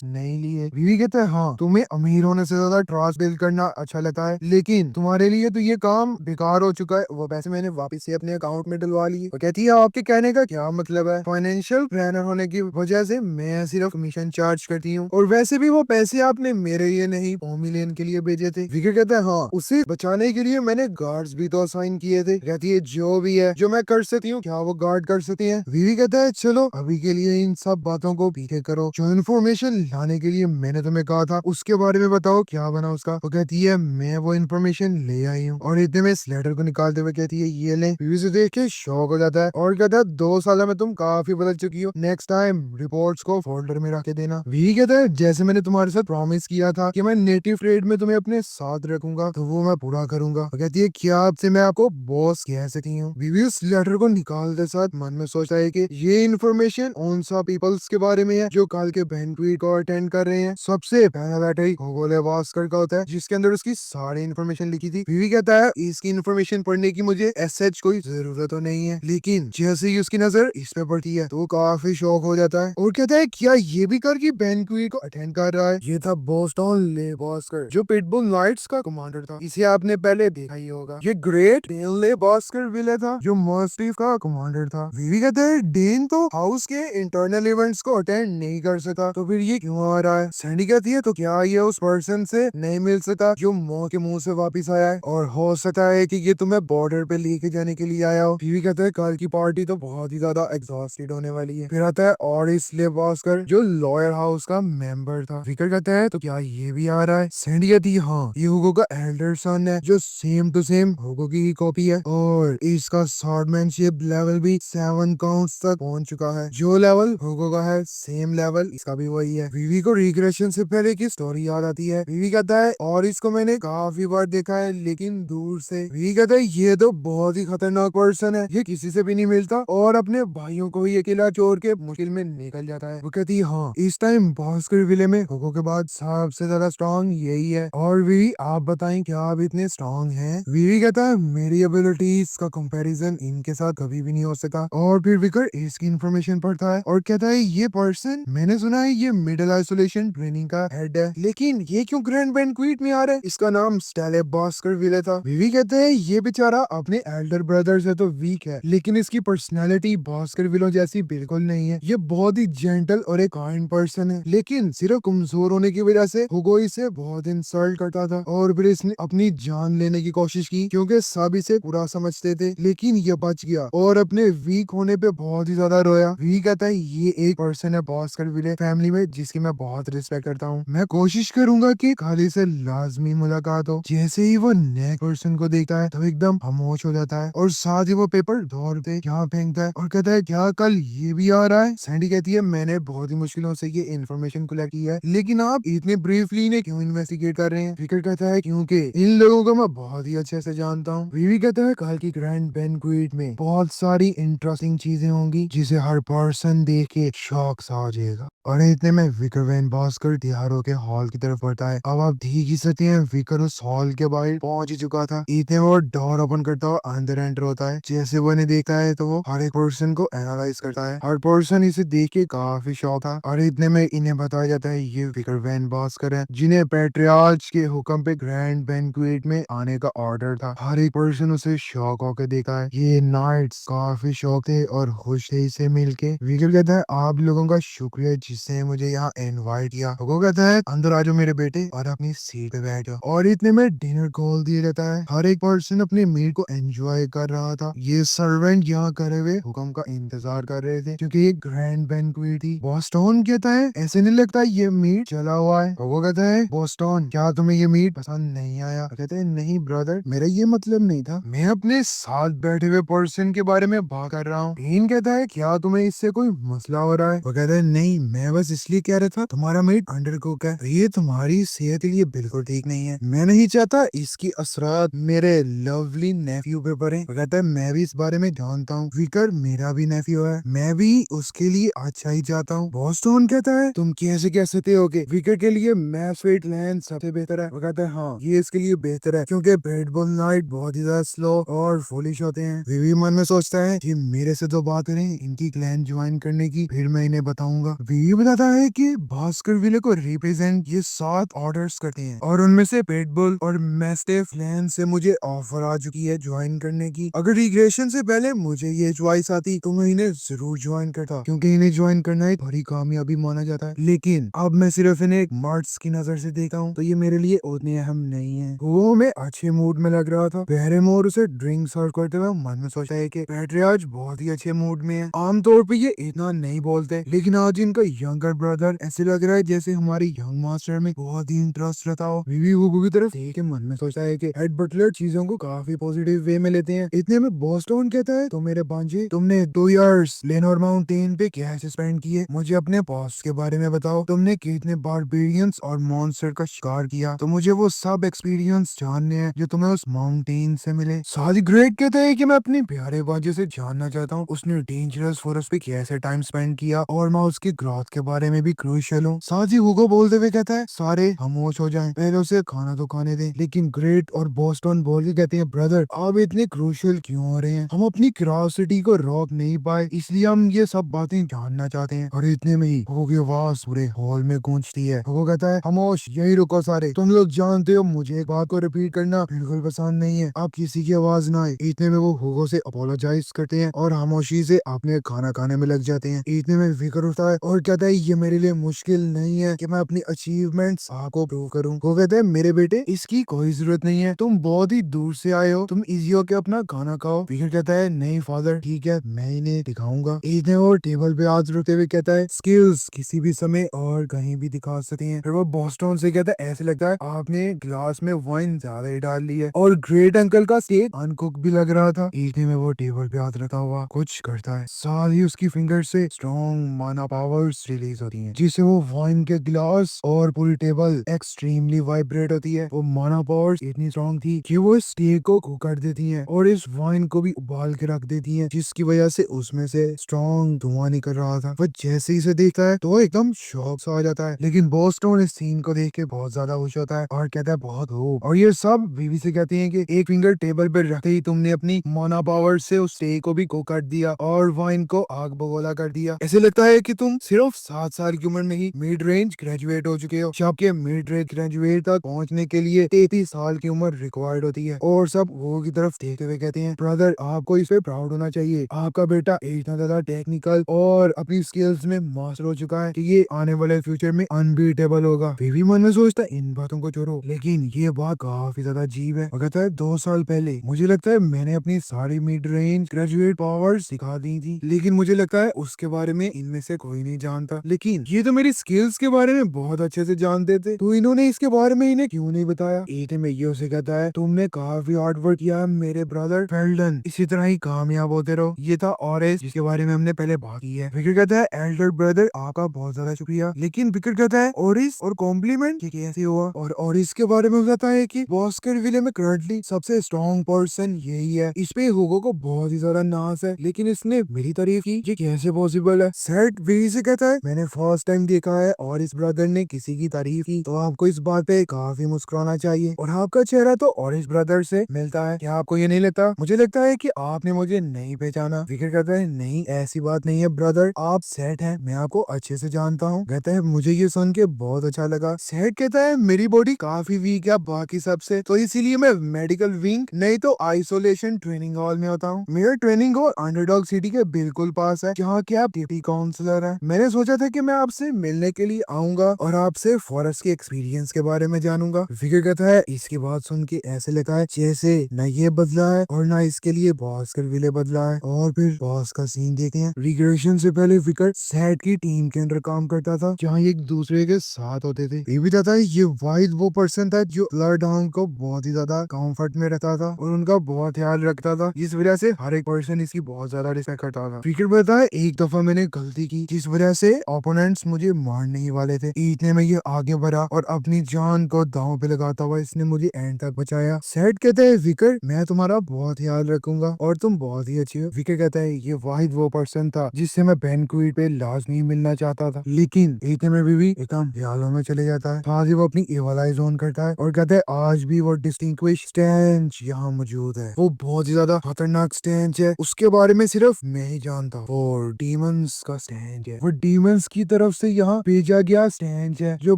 नहीं लिए। बीवी कहता है हाँ तुम्हें अमीर होने से ज्यादा ट्रस्ट बिल्ड करना अच्छा लगता है, लेकिन तुम्हारे लिए तो ये काम बेकार हो चुका है। वो पैसे मैंने वापस से अपने अकाउंट में डलवा लिए। वो कहती है आपके कहने का क्या मतलब है? फाइनेंशियल प्लानर होने की वजह से मैं सिर्फ कमीशन चार्ज करती हूँ और वैसे भी वो पैसे आपने मेरे लिए नहीं पोमिलेन के लिए भेजे थे। विकेट कहता है हाँ उसे बचाने के के लिए मैंने गार्ड्स भी तो असाइन किए थे। कहती है जो भी है जो मैं कर सकती हूँ क्या वो गार्ड कर सकती है। वीवी कहता है चलो अभी के लिए इन सब बातों को पीछे करो, जो इन्फॉर्मेशन लाने के लिए मैंने तुम्हें कहा था उसके बारे में बताओ क्या बना उसका। वो कहती है मैं वो इन्फॉर्मेशन ले आई हूँ, और इतने में इस लेटर को निकालते हुए कहती है ये ले। वीवी से देख के शॉक हो जाता है और कहता है 2 साल में तुम काफी बदल चुकी हो, नेक्स्ट टाइम रिपोर्ट्स को फोल्डर में रख के देना। वीवी कहता है जैसे मैंने तुम्हारे साथ प्रॉमिस किया था कि मैं नेटिव ट्रेड में तुम्हें अपने साथ रखूंगा तो वो मैं पूरा करूंगा। वो कहती है क्या आपसे मैं आपको बॉस कह सकती हूँ। वीवी उस लेटर को निकालते साथ मन में सोचता है कि ये इन्फॉर्मेशन उन सब पीपल्स के बारे में है जो कल के बैंक्वेट को अटेंड कर रहे हैं। सबसे पहला लेटर ही गोगोले वास्कर का होता है जिसके अंदर उसकी सारी इन्फॉर्मेशन लिखी थी। वीवी कहता है इसकी इन्फॉर्मेशन पढ़ने की मुझे एसएच कोई जरूरत तो नहीं है, लेकिन जैसे ही उसकी नजर इस पे पड़ती है तो काफी शौक हो जाता है और कहता है क्या ये भी कर की बैंक्वेट को अटेंड कर रहा है। ये था बोस्टन ले वास्कर जो पिटबुल नाइट्स का कमांडर था। इसे आपने पहले देखा ही होगा। ये ग्रेट डेन ले वास्कर विले था जो मस्टिफ का कमांडर था। वीवी कहता है डेन तो हाउस के इंटरनल इवेंट्स को अटेंड नहीं कर सका तो फिर ये क्यों आ रहा है। सैंडी कहती है तो क्या ये उस पर्सन से नहीं मिल सका जो मौ के मुंह से वापिस आया है, और हो सकता है कि ये तुम्हें बॉर्डर पे लेके जाने के लिए आया हो। वीवी कहता है कल की पार्टी तो बहुत ही ज्यादा एग्जॉस्टेड होने वाली है। फिर आता है और इसलिए वास्कर जो लॉयर हाउस का मेंबर था। विकर कहता है तो क्या ये भी आ रहा है। सैंडी कहती है हाँ ये हुगो का एल्डर सन है जो सेम टू सेम हुगो की ही कॉपी है, और इसका स्वॉर्डमैनशिप लेवल भी 7 काउंट्स तक पहुंच चुका है। जो लेवल हुगो का है सेम लेवल इसका भी वही है। वीवी को रिग्रेशन से पहले की स्टोरी याद आती है। वीवी कहता है और इसको मैंने काफी बार देखा है लेकिन दूर से। वीवी कहता है ये तो बहुत ही खतरनाक पर्सन है, ये किसी से भी नहीं मिलता और अपने भाइयों को ही अकेला छोड़ के मुश्किल में निकल जाता है। वो कहती है हाँ इस टाइम भास्कर विले में हुगो के बाद सबसे ज्यादा स्ट्रॉन्ग यही है, और वीवी आप बताएं क्या आप इतने स्ट्रॉन्ग हैं। वीवी कहता है मेरी एबिलिटीज का कंपैरिजन इनके साथ कभी भी नहीं हो सका। और फिर विकर इसकी इन्फॉर्मेशन पढ़ता है और कहता है ये पर्सन मैंने सुना है ये मिडिल आइसोलेशन ट्रेनिंग का हेड है, लेकिन ये क्यों ग्रैंड बैंक्वेट में आ रहा है। इसका नाम स्टेले भास्कर विले था। वीवी कहते हैं ये बेचारा अपने एल्डर ब्रदर से तो वीक है लेकिन इसकी पर्सनैलिटी भास्कर विलो जैसी बिल्कुल नहीं है। ये बहुत ही जेंटल और एक काइंड पर्सन है, लेकिन सिर्फ कमजोर होने की वजह से हुगो इसे बहुत इंसल्ट करता था और फिर इसने अपनी जान लेने की कोशिश की क्योंकि सब इसे बुरा समझते थे, लेकिन ये बच गया और अपने वीक होने पे बहुत ही ज्यादा रोया। वी कहता है ये एक पर्सन है भास्कर विले फैमिली में जिसकी मैं बहुत रिस्पेक्ट करता हूँ। मैं कोशिश करूंगा कि खाली से लाजमी मुलाकात हो। जैसे ही वो नेक्स्ट पर्सन को देखता है तो एकदम खामोश हो जाता है और साथ ही वो पेपर दौड़ पे यहाँ फेंकता है और कहता है क्या कल ये भी आ रहा है। सैंडी कहती है मैंने बहुत ही मुश्किलों से ये इन्फॉर्मेशन कलेक्ट की है, लेकिन आप इतने ब्रीफली ने क्यों इन्वेस्टिगेट कर रहे हैं। विकर कहता है क्योंकि इन लोगों को मैं बहुत ही अच्छे से जानता हूँ। वीवी कहता है कल की ग्रैंड बैंक्वेट में बहुत सारी इंटरेस्टिंग चीजें होंगी जिसे हर पर्सन देख के शौक सा हो जाएगा। और इतने में विकर वैन भास्कर तैयार होकर हॉल की तरफ बढ़ता है। अब आप देख ही सकते हैं विकर उस हॉल के बाहर पहुंच ही चुका था। इतने वो डोर ओपन करता हुआ अंदर एंटर होता है। जैसे वो ने देखा है तो वो हर एक पर्सन को एनालाइज करता है। हर पर्सन इसे देख के काफी शौक था और इतने में इन्हें बताया जाता है ये विकर वैन भास्कर है जिन्हें पैट्रियार्च के हुक्म पे ग्रैंड बैंक्वेट में आने का ऑर्डर था। हर एक पर्सन उसे शौक होकर देखा है। ये नाइट्स काफी शौक थे और खुश थे इसे मिलके। विकर कहता है आप लोगों का शुक्रिया जिसने मुझे यहाँ इनवाइट किया। वो कहता है अंदर आ जाओ मेरे बेटे और अपनी सीट पे बैठ जाओ। और इतने में डिनर कॉल दिया जाता है। हर एक पर्सन अपने मील को एंजॉय कर रहा था। ये सर्वेंट यहाँ करे हुए हुक्म का इंतजार कर रहे थे क्योंकि ये ग्रैंड बैंक्वेट थी। बॉस्टन कहता है ऐसे नहीं लगता ये मीट जला हुआ है। वो कहता है बॉस्टन क्या तुम्हें ये मीट पसंद नहीं आया। कहते हैं नहीं ब्रदर मेरा ये मतलब नहीं था, मैं अपने साथ बैठे हुए पर्सन के बारे में बात कर रहा हूँ। डीन कहता है क्या तुम्हें इससे कोई मसला हो रहा है। वो कहता है नहीं मैं बस इसलिए कह रहा था तुम्हारा मीट अंडर कुक है, ये तुम्हारी सेहत के लिए बिल्कुल ठीक नहीं है। मैं नहीं चाहता इसकी असरात मेरे लवली नेफ्यू पे पड़े। वो कहता है मैं भी इस बारे में जानता हूँ। विकर मेरा भी नेफ्यू है, मैं भी उसके लिए अच्छा ही चाहता हूँ। बॉस्टन कहता है तुम कैसे कह सकते हो कि विकर के लिए मैस्वेट लैंड सबसे बेहतर है। वो कहता है हाँ ये इसके लिए बेहतर है क्योंकि पेटबुल नाइट बहुत ही ज्यादा स्लो और फुलिश होते हैं। विवी मन में सोचता है कि मेरे से तो बात करें इनकी क्लैन ज्वाइन करने की, फिर मैं इन्हें बताऊंगा। विवी बताता है कि भास्कर विले को रिप्रेजेंट ये 7 ऑर्डर्स करते हैं और उनमें से पेटबुल और मैस्टिफ क्लैन से मुझे ऑफर आ चुकी है ज्वाइन करने की। अगर रिग्रेशन से पहले मुझे ये चॉइस आती तो मैं इन्हें जरूर ज्वाइन करता क्योंकि इन्हें ज्वाइन करना एक बड़ी कामयाबी माना जाता है, लेकिन अब मैं सिर्फ इन्हें एक मर्ड्स की नजर से देखा हूँ तो ये मेरे लिए उतने अहम नहीं है। वो मैं अच्छे मूड में लग रहा था। बैरेमोर उसे ड्रिंक सर्व करते हुए मन में सोचता है कि पैट्री आज बहुत ही अच्छे मूड में है। आमतौर पे ये इतना नहीं बोलते, लेकिन आज इनका यंगर ब्रदर ऐसे लग रहा है जैसे हमारी यंग मास्टर में बहुत ही इंटरेस्ट रहता हो। विवी हुगो की तरफ देख के मन में सोचता है कि हेड बटलर चीजों को काफी पॉजिटिव वे में लेते हैं। इतने में बॉस्टोन कहता है, तो मेरे भांजे तुमने 2 इयर्स लेनोर माउंटेन पे कैसे स्पेंड किए, मुझे अपने बॉस के बारे में बताओ। तुमने कितने बारबेरियंस और मॉन्स्टर का शिकार किया, तो मुझे वो सब एक्सपीरियंस जानने हैं जो तुम्हें उस माउंटेन से मिले। साथ ग्रेट कहता है कि मैं अपने प्यारे बाजे से जानना चाहता हूँ उसने डेंजरस फॉरेस्ट पे कैसे टाइम स्पेंड किया, और मैं उसकी ग्रोथ के बारे में भी क्रूशियल हूँ। साथ ही हुगो बोलते हुए कहता है, सारे खामोश हो जाएं, पहले उसे खाना तो खाने दें। लेकिन ग्रेट और बॉस्टन बोल के कहते हैं, ब्रदर आप इतने क्रूशियल क्यों हो रहे हैं, हम अपनी क्यूरियोसिटी को रोक नहीं पाए, इसलिए हम ये सब बातें जानना चाहते हैं। और इतने में ही हुगो की आवाज पूरे हॉल में गूंजती है। हुगो कहता है, खामोश, यही रुको सारे, तुम लोग जानते हो मुझे एक बात को रिपीट करना बिल्कुल पसंद नहीं है, आप किसी की आवाज ना आए। इतने में वो हुगो से अपोलोजाइज करते हैं और खामोशी से अपने खाना खाने में लग जाते हैं। इतने में विकर उठता है और कहता है, ये मेरे लिए मुश्किल नहीं है कि मैं अपनी अचीवमेंट्स आपको प्रूव करूं। वो कहते हैं, मेरे बेटे इसकी कोई जरूरत नहीं है, तुम बहुत ही दूर से आए हो, तुम इजी होके अपना खाना खाओ। विकर कहता है, नहीं फादर, ठीक है, मैं इन्हें दिखाऊंगा। इतने वो टेबल पे हाथ रखते हुए कहता है, स्किल्स किसी भी समय और कहीं भी दिखा सकते हैं। फिर वो बॉस्टन से कहता है, ऐसे लगता है आपने ग्लास में वाइन ज्यादा ही डाल ली है। और ग्रेट अंकल का स्टेक अनकुक भी लग रहा था। इतने में वो टेबल पे हाथ रखा हुआ कुछ करता है, साथ ही उसकी फिंगर से स्ट्रॉन्ग माना पावर्स रिलीज होती हैं, जिससे वो वाइन के ग्लास और पूरी टेबल एक्सट्रीमली वाइब्रेट होती है। वो माना पावर्स इतनी स्ट्रॉन्ग थी कि वो स्टेक को कुक कर देती हैं और इस वाइन को भी उबाल के रख देती हैं, जिसकी वजह से उसमें से स्ट्रॉन्ग धुआं निकल रहा था। वो जैसे ही इसे देखता है तो वो एकदम शॉक सा आ जाता है, लेकिन बॉस्टन इस सीन को देख के बहुत ज्यादा खुश होता है और कहता है, बहुत हो। और ये सब बीवी से कहती हैं कि एक फिंगर टेबल पर रखते ही तुमने अपनी मोना पावर से उस स्टेक को भी कुक कर दिया और वाइन को आग बगोला कर दिया। ऐसे लगता है कि तुम सिर्फ 7 साल की उम्र में ही मिड रेंज ग्रेजुएट हो चुके हो, जबकि मिड रेंज ग्रेजुएट तक पहुंचने के लिए 33 साल की उम्र रिक्वायर्ड होती है। और सब वो की तरफ देखते हुए कहते हैं, ब्रदर आपको इस पे प्राउड होना चाहिए, आपका बेटा इतना ज्यादा टेक्निकल और अपनी स्किल्स में मास्टर हो चुका है कि ये आने वाले फ्यूचर में अनबीटेबल होगा। बीवी मन में सोचता है, इन बातों को छोड़ो, लेकिन ये बात काफी ज्यादा अजीब है। और कहता है, 2 साल पहले मुझे लगता है मैंने अपनी सारी मिड रेंज ग्रेजुएट पावर्स सिखा दी थी, लेकिन मुझे लगता है उसके बारे में इनमें से कोई नहीं जानता। लेकिन ये तो मेरी स्किल्स के बारे में बहुत अच्छे से जानते थे, तो इन्होंने इसके बारे में इन्हें क्यों नहीं बताया। इतने में ये उसे कहता है, तुमने काफी हार्ड वर्क किया मेरे ब्रदर, वेल डन, इसी तरह ही कामयाब होते रहो। ये था ऑरेंज जिसके बारे में हमने पहले बात की है। विकर कहता है, एल्डर ब्रदर आपका बहुत ज्यादा शुक्रिया। लेकिन विकर कहता है, ओरिस और कॉम्प्लीमेंट ये कैसे हुआ। और ओरिस के बारे में बताता है कि बॉस्कर विले में करंटली सबसे स्ट्रॉन्ग पर्सन यही है, इस पे हुगो को बहुत ही ज्यादा नाज है, लेकिन इसने मेरी तारीफ की, ये कैसे पॉसिबल है। सेट वी से कहता है, मैंने फर्स्ट टाइम देखा है और इस ब्रदर ने किसी की तारीफ की, तो आपको इस बात पे काफी मुस्कुराना चाहिए। और आपका चेहरा तो ऑरेंज ब्रदर से मिलता है, क्या आपको ये नहीं लगता। मुझे लगता है कि आपने मुझे नहीं पहचाना। विकर कहता है, नहीं ऐसी बात नहीं है ब्रदर, आप सेट हैं, मैं आपको अच्छे से जानता हूँ। कहता है, मुझे ये सुन के बहुत अच्छा लगा। सेट कहता है, मेरी बॉडी काफी वीक है बाकी सबसे, तो इसीलिए मैं मेडिकल विंग नहीं तो आइसोलेशन ट्रेनिंग हॉल में होता हूँ। मेरा ट्रेनिंग हॉल अंडरडॉग सिटी के बिल्कुल पास है, जहाँ के आप डिप्टी काउंसलर हैं। मैंने सोचा था कि मैं आपसे मिलने के लिए आऊंगा और आपसे फॉरेस्ट के एक्सपीरियंस के बारे में जानूंगा। फिक्र कहता है, इसकी बात सुन के ऐसे लगा है जैसे न ये बदला है और न इसके लिए बॉस का विले बदला है। और फिर बॉस का सीन देखते हैं। रिग्रेशन से पहले फिकर सेट की टीम के अंदर काम करता था, जहाँ एक दूसरे के साथ होते थे। ये भी था, ये वाहिद वो पर्सन था जो ब्लडहाउंड को बहुत ही ज्यादा कंफर्ट में रखता था और उनका बहुत ख्याल रखता था, जिस वजह से हर एक पर्सन इसकी बहुत ज्यादा रिस्पेक्ट करता था। फिकर बताया, एक दफा मैंने गलती की जिस वजह से ओपोनेंट्स मुझे मारने ही वाले थे। इतने में ये आगे बढ़ा और अपनी जान को दांव पे लगाता हुआ इसने मुझे एंड तक बचाया। सेट कहता है, विकर मैं तुम्हारा बहुत ख्याल रखूंगा और तुम बहुत ही अच्छी हो। विकर कहता है, ये वाहिद वो पर्सन था जिससे मैं बैंक्वेट पे लाजमी मिलना चाहता था, लेकिन इतने में भी एकदम ख्यालों में चले जाता है। साथ ही वो अपनी एवल आइज ऑन करता है और कहता है, आज भी वो डिस्टिंग्विश स्टैंड यहाँ मौजूद है, वो बहुत ही ज्यादा खतरनाक स्टैंड है, उसके बारे में सिर्फ मैं ही जानता हूँ। और डीमंस का स्टैंड है, वो डीमंस की तरफ से यहाँ भेजा गया स्टैंड है जो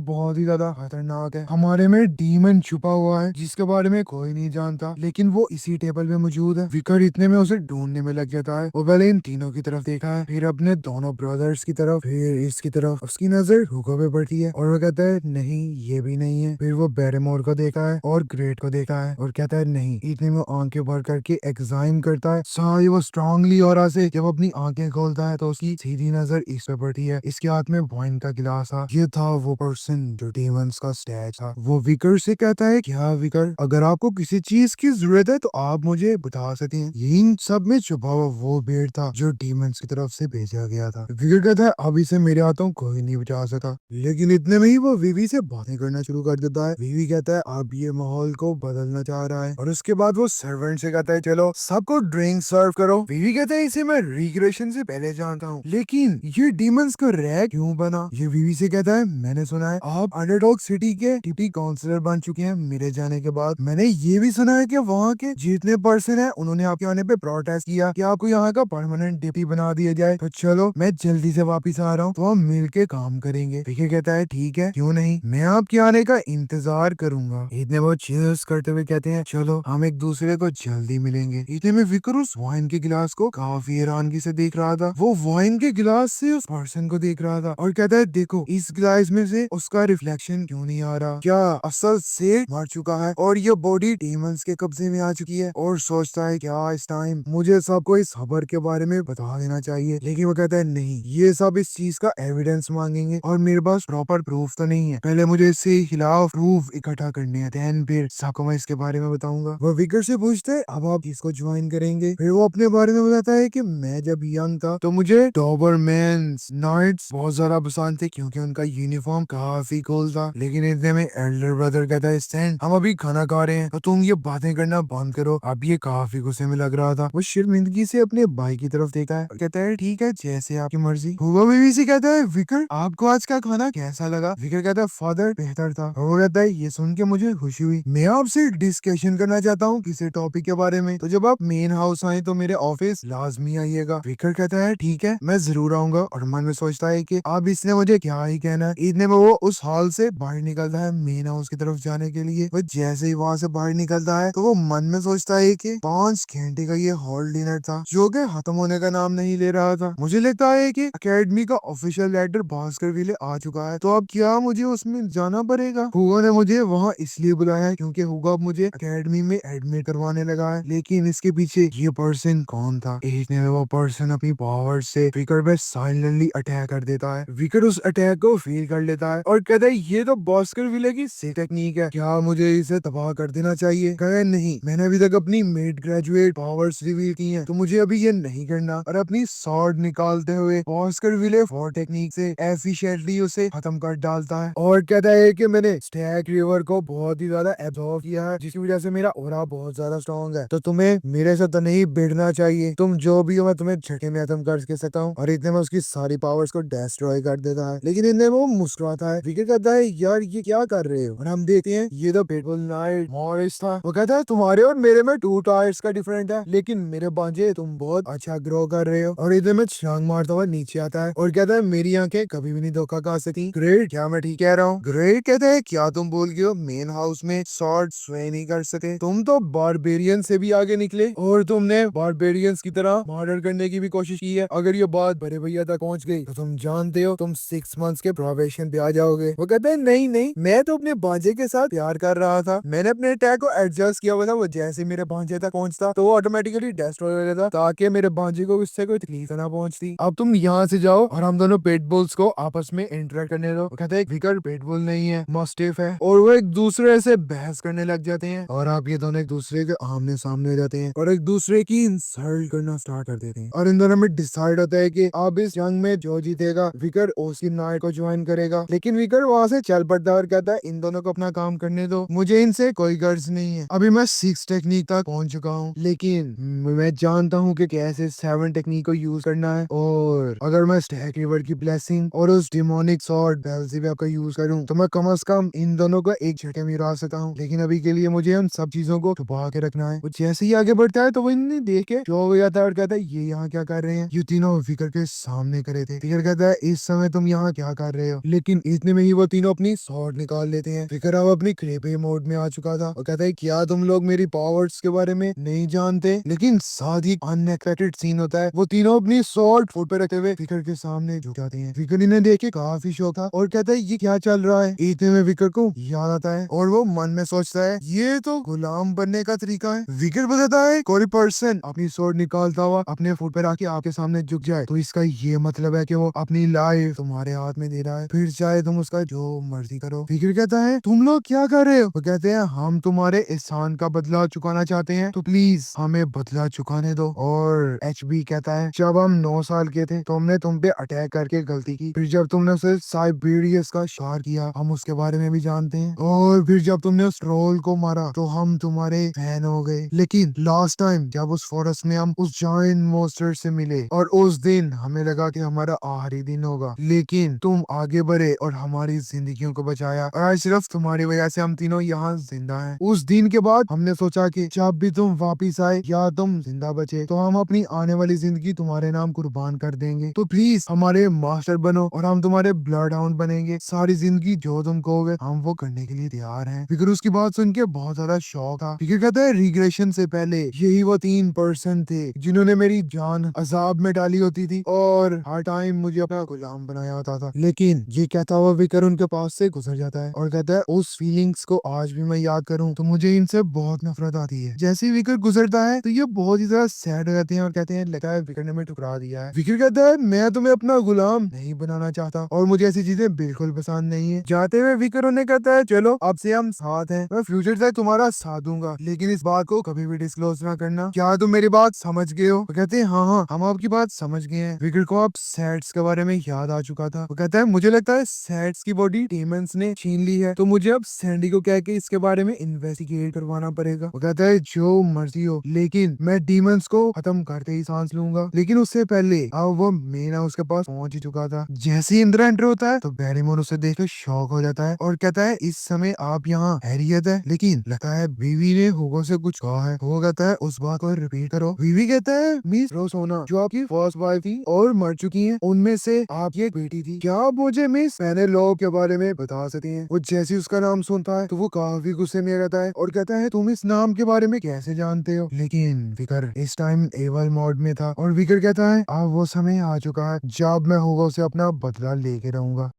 बहुत ही ज्यादा खतरनाक है। हमारे में डीमन छुपा हुआ है जिसके बारे में कोई नहीं जानता, लेकिन वो इसी टेबल में मौजूद है। विकर इतने में उसे ढूंढने में लग जाता है। वो पहले इन तीनों की तरफ देखा है, फिर अपने दोनों ब्रदर्स की तरफ, फिर इसकी तरफ। उसकी नजर हुगो पे पड़ती है और वो कहता है, नहीं ये भी नहीं है। फिर वो बैरेमोर को देखा है और ग्रेट को देखता है और कहता है नहीं। इतने में आंखें भर करके एग्जाम करता है सारी वो स्ट्रांगली और से जब अपनी आंखें खोलता है तो उसकी सीधी नजर इस पे पड़ती है। इसके हाथ में वाइन का गिलास था। ये था वो पर्सन जो डीमंस का स्टैच था। वो विकर से कहता है क्या विकर, अगर आपको किसी चीज की जरूरत है तो आप मुझे बता सकते हैं। इन सब में छुपा हुआ वो भेड़ था जो डीमंस की तरफ से भेजा गया था। विकर कहता है अब इसे मेरे हाथों कोई नहीं बचा सका। लेकिन इतने में ही वो विवी से बातें करना शुरू कर देता है। विवी कहता है अब ये माहौल को बदलना चाह रहा है और उसके बाद वो सर्वेंट से कहता है चलो सबको ड्रिंक सर्व करो। विवी कहता है इसे मैं रिक्रिएशन से पहले जानता हूँ, लेकिन ये डीमंस का रैग क्यों बना। ये विवी से कहता है मैंने सुना है आप अंडरडॉग सिटी के डिप्टी काउंसलर बन चुके हैं मेरे जाने के बाद। मैंने ये भी सुना है कि वहाँ के जितने पर्सन है उन्होंने आपके आने पे प्रोटेस्ट किया कि आपको यहाँ का परमानेंट डिप्टी बना दिया जाए। तो चलो मैं जल्दी से वापिस आ रहा हूँ तो हम मिल के काम करेंगे। विकी कहता है ठीक है क्यों नहीं, मैं आपके आने का इंतजार करूंगा। इतने वो चीयर्स करते हुए कहते हैं चलो हम एक दूसरे को जल्दी मिलेंगे। इतने में विकर उस वाइन के गिलास को काफी हैरानगी से देख रहा था। वो वाइन के गिलास से उस पर्सन को देख रहा था और कहता है देखो इस गिलास में से उसका रिफ्लेक्शन क्यों नहीं आ रहा, क्या असल से मर चुका है और ये बॉडी डीमंस के कब्जे में आ चुकी है। और सोचता है क्या इस टाइम मुझे सबको इस खबर के बारे में बता देना चाहिए। लेकिन वो कहता है नहीं, ये सब इस चीज का एविडेंस मांगेंगे और मेरे पास प्रॉपर प्रूफ तो नहीं है। पहले मुझे इसके खिलाफ प्रूफ इकट्ठा करने हैं, देन फिर सबको मैं इसके बारे में बताऊंगा। वो विकर से पूछते है अब आप किसको ज्वाइन करेंगे। फिर वो अपने बारे में बताता है कि मैं जब यंग था तो मुझे डॉबरमैन्स नाइट्स बहुत ज्यादा पसंद थे क्योंकि उनका यूनिफॉर्म काफी कूल था। लेकिन इतने में एल्डर ब्रदर कहता है स्टैन हम अभी खाना खा रहे हैं तो तुम ये बातें करना बंद करो। अब ये काफी गुस्से में लग रहा था। वो शर्मिंदगी से अपने भाई की तरफ देखता है और कहता है ठीक है जैसे आपकी मर्जी। हुआ बेबी से कहता है विकर आपको आज का खाना कैसा लगा। विकर कहता है फादर बेहतर था। वो कहता है ये सुन के मुझे खुशी हुई। मैं आपसे डिस्कशन करना चाहता हूँ किसी टॉपिक के बारे में, तो जब आप मेन हाउस आए तो मेरे ऑफिस लाजमी आइएगा। विकर कहता है ठीक है मैं जरूर आऊंगा और मन में सोचता है कि अब इसने मुझे क्या ही कहना है। इतने में वो उस हॉल से बाहर निकलता है मेन हाउस की तरफ जाने के लिए। वो जैसे ही वहां से बाहर निकलता है तो वो मन में सोचता है कि 5 घंटे का ये हॉल डिनर था जो कि खत्म होने का नाम नहीं ले रहा था। मुझे लगता है कि अकेडमी का ऑफिशियल लेटर भास्कर विले आ चुका है, तो अब क्या मुझे उसमें जाना पड़ेगा। हुआ ने मुझे वहाँ इसलिए बुलाया है क्योंकि हुआ अब मुझे अकेडमी में एडमिट करवाने लगा है। लेकिन इसके पीछे ये पर्सन कौन था। इतने में वो पर्सन अपनी पावर से विकर पे साइलेंटली अटैक कर देता है। विकर उस अटैक को फील कर लेता है और कहता है ये तो भास्कर विले की सही टेक्निक है, क्या मुझे इसे तबाह कर देना चाहिए। कहे नहीं, मैंने अभी तक अपनी मिड ग्रेजुएट पावर्स रिवील की हैं, तो मुझे अभी ये नहीं करना। और अपनी स्वॉर्ड निकालते हुए भास्कर विले फॉर टेक्निक से एफिशिएंटली उसे खत्म कर डालता है और कहता है कि मैंने स्टैक रिवर को बहुत ही ज्यादा एब्जॉर्व किया है जिसकी वजह से मेरा ऑरा बहुत ज्यादा स्ट्रॉन्ग है, तो तुम्हें मेरे साथ तो नहीं भिड़ना चाहिए। तुम जो भी हो मैं तुम्हें झटके में खत्म कर सकता हूँ। और इतने में उसकी सारी पावर्स को डिस्ट्रॉय कर देता है। लेकिन इतने में वो मुस्कुराता है। विकेट कहता है यार ये क्या कर रहे हो। और हम देखते हैं ये तो पिटबुल नाइट मॉरिस था। वो कहता है तुम्हारे और मेरे में 2 टायर्स का डिफरेंट है, लेकिन मेरे बांझे तुम बहुत अच्छा ग्रो कर रहे हो। और इतने में छलांग मारता हुआ नीचे आता है और कहता है मेरी आंखें कभी भी नहीं धोखा खा सकती। ग्रेट, क्या मैं ठीक कह रहा हूँ। ग्रेट कहता है क्या तुम बोल गए हो मेन हाउस में स्वॉर्ड स्वे नहीं कर सके। तुम तो बारबेरियन से भी आगे निकले और तुमने बारबेरियंस की तरह मर्डर करने की भी कोशिश की है। अगर ये बात बड़े भैया तक पहुंच गई तो तुम जानते हो तुम 6 मंथ्स के प्रोबेशन पे आ जाओगे। वो कहते हैं नहीं नहीं, मैं तो अपने भांजे के साथ प्यार कर रहा था। मैंने अपने अटैक को एडजस्ट किया हुआ था। वो जैसे मेरे भांजे तक पहुंचता तो वो ऑटोमेटिकली डिस्ट्रॉय हो जाता ताकि मेरे भांजे को उससे कोई तकलीफ ना पहुंचती। अब तुम यहाँ से जाओ और हम दोनों पेटबुल्स को आपस में इंटरेक्ट करने दो। वो कहते हैं विकर पेटबुल नहीं है मस्टिफ है। और वो एक दूसरे से बहस करने लग जाते हैं और आप ये दोनों एक दूसरे के आमने सामने हो जाते हैं और एक दूसरे की इंसल्ट करना स्टार्ट कर देते हैं। और इन दोनों में डिसाइड होता है कि अब इस जंग में जो जीतेगा विकर ओसी नाइट को ज्वाइन करेगा। लेकिन विकर वहां से चल पड़ता है और कहता है इन दोनों को अपना काम करने दो, मुझे इनसे कोई गर्ज नहीं है। अभी मैं 6 टेक्निक तक पहुंच चुका हूँ, लेकिन मैं जानता हूँ कि कैसे 7 टेक्निक को यूज करना है। और अगर मैं स्टैक रिवर की ब्लेसिंग और उस डिमोनिक सॉर्ड बेल्ज़ेबब का यूज करूँ तो मैं कम से कम इन दोनों को एक झटके में हरा सकता हूँ। लेकिन अभी के लिए मुझे उन सब चीजों को छुपा के रखना है। वो जैसे ही आगे बढ़ता है तो वो इन्हें देख के शॉक हो जाता है और कहता है ये यहाँ क्या कर रहे हैं। ये तीनों फिकर के सामने करे थे। फिकर कहता है इस समय तुम यहाँ क्या कर रहे हो। लेकिन इतने में ही वो तीनों अपनी स्वॉर्ड निकाल लेते हैं। फिकर अब अपनी क्रेपी मोड में आ चुका था और कहता है क्या तुम लोग मेरी पावर्स के बारे में नहीं जानते। लेकिन साथ ही अनएक्सपेक्टेड सीन होता है। वो तीनों अपनी स्वॉर्ड फुट पे रखते हुए फिकर के सामने झुक जाते हैं। फिकर इन्हें देख के काफी शौक था और कहता है ये क्या चल रहा है। इतने में फिकर को याद आता है और वो मन में सोचता है ये तो गुलाम बनने का तरीका है। विकर बताता है कोई पर्सन अपनी स्वord निकालता हुआ अपने फुट पर आके आपके सामने झुक जाए तो इसका ये मतलब है कि वो अपनी लाइफ तुम्हारे हाथ में दे रहा है, फिर चाहे तुम उसका जो मर्जी करो। विकर कहता है तुम लोग क्या कर रहे हो? वो कहते हैं हम तुम्हारे एहसान का बदला चुकाना चाहते हैं, तो प्लीज हमें बदला चुकाने दो। और एचबी कहता है जब हम 9 साल के थे तो हमने तुम पे अटैक करके गलती की, फिर जब तुमने उसे साइबेरियस का शिकार किया हम उसके बारे में भी जानते हैं, और फिर जब तुमने उस ट्रोल को मारा तो हम तुम्हारे फैन हो गए। लेकिन लास्ट टाइम जब उस फॉरेस्ट में हम उस जायंट मॉन्स्टर से मिले और उस दिन हमें लगा कि हमारा आखिरी दिन होगा, लेकिन तुम आगे बढ़े और हमारी जिंदगियों को बचाया, और आज सिर्फ तुम्हारी वजह से हम तीनों यहाँ जिंदा हैं। उस दिन के बाद हमने सोचा कि जब भी तुम वापिस आए या तुम जिंदा बचे तो हम अपनी आने वाली जिंदगी तुम्हारे नाम कुर्बान कर देंगे, तो प्लीज हमारे मास्टर बनो और हम तुम्हारे ब्लड हाउंड बनेंगे। सारी जिंदगी जो तुम कहोगे हम वो करने के लिए तैयार हैं। फिकर उसकी बात सुन के बहुत ज्यादा शौक था। फिकर कहता है रिग्रेशन से पहले यही वो 3% थे जिन्होंने मेरी जान अजाब में डाली होती थी और हर टाइम मुझे अपना गुलाम बनाया होता था। लेकिन ये कहता हुआ विकर उनके पास से गुजर जाता है और कहता है उस फीलिंग्स को आज भी मैं याद करूं तो मुझे इनसे बहुत नफरत आती है। जैसे ही विकर गुजरता है तो ये बहुत ही ज्यादा सैड हो जाते हैं और कहते हैं लगता है विकर ने मैं ठुकरा दिया है। विकर कहता है मैं तुम्हें अपना गुलाम नहीं बनाना चाहता और मुझे ऐसी चीजें बिल्कुल पसंद नहीं है। जाते हुए विकर उन्हें कहता है चलो अब से हम साथ हैं, मैं फ्यूचर तक तुम्हारा साथ दूंगा, लेकिन इस बात को कभी भी डिस्क्लोज ना करना। क्या तुम मेरी बात समझ गए हो? वो कहते हैं हाँ हाँ हम आपकी बात समझ गए हैं। विकर को अब सैड्स के बारे में याद आ चुका था। वो कहता है मुझे लगता है सैड्स की बॉडी डेमंस ने छीन ली है, तो मुझे अब सैंडी को कह के इसके बारे में इन्वेस्टिगेट करवाना पड़ेगा। वो कहता है जो मर्जी हो, लेकिन मैं डीमंस को खत्म करते ही सांस लूंगा। लेकिन उससे पहले अब वो मेन हाउस के पास पहुंच ही चुका था। जैसे ही इंद्रा एंटर होता है तो बैरीमोर उसे देखकर शॉक हो जाता है और कहता है इस समय आप यहाँ हैरियत है, लेकिन लगता है बीवी ने हुगो से कुछ कहा है। वो कहता है उस बात को रिपीट करो। बीवी कहता है मिस रोसोना जो आपकी फर्स्ट वाइफ थी और मर चुकी हैं, उनमें से आपकी एक बेटी थी, क्या आप मुझे मिस पेनेलोप के बारे में बता सकती हैं? वो जैसे ही उसका नाम सुनता है तो वो काफी गुस्से में रहता है और कहता है तुम इस नाम के बारे में कैसे जानते हो? लेकिन विकर इस टाइम एवल मोड में था और विकर कहता है अब वो समय आ चुका है जब मैं हुगो से अपना बदला लेके रहूंगा।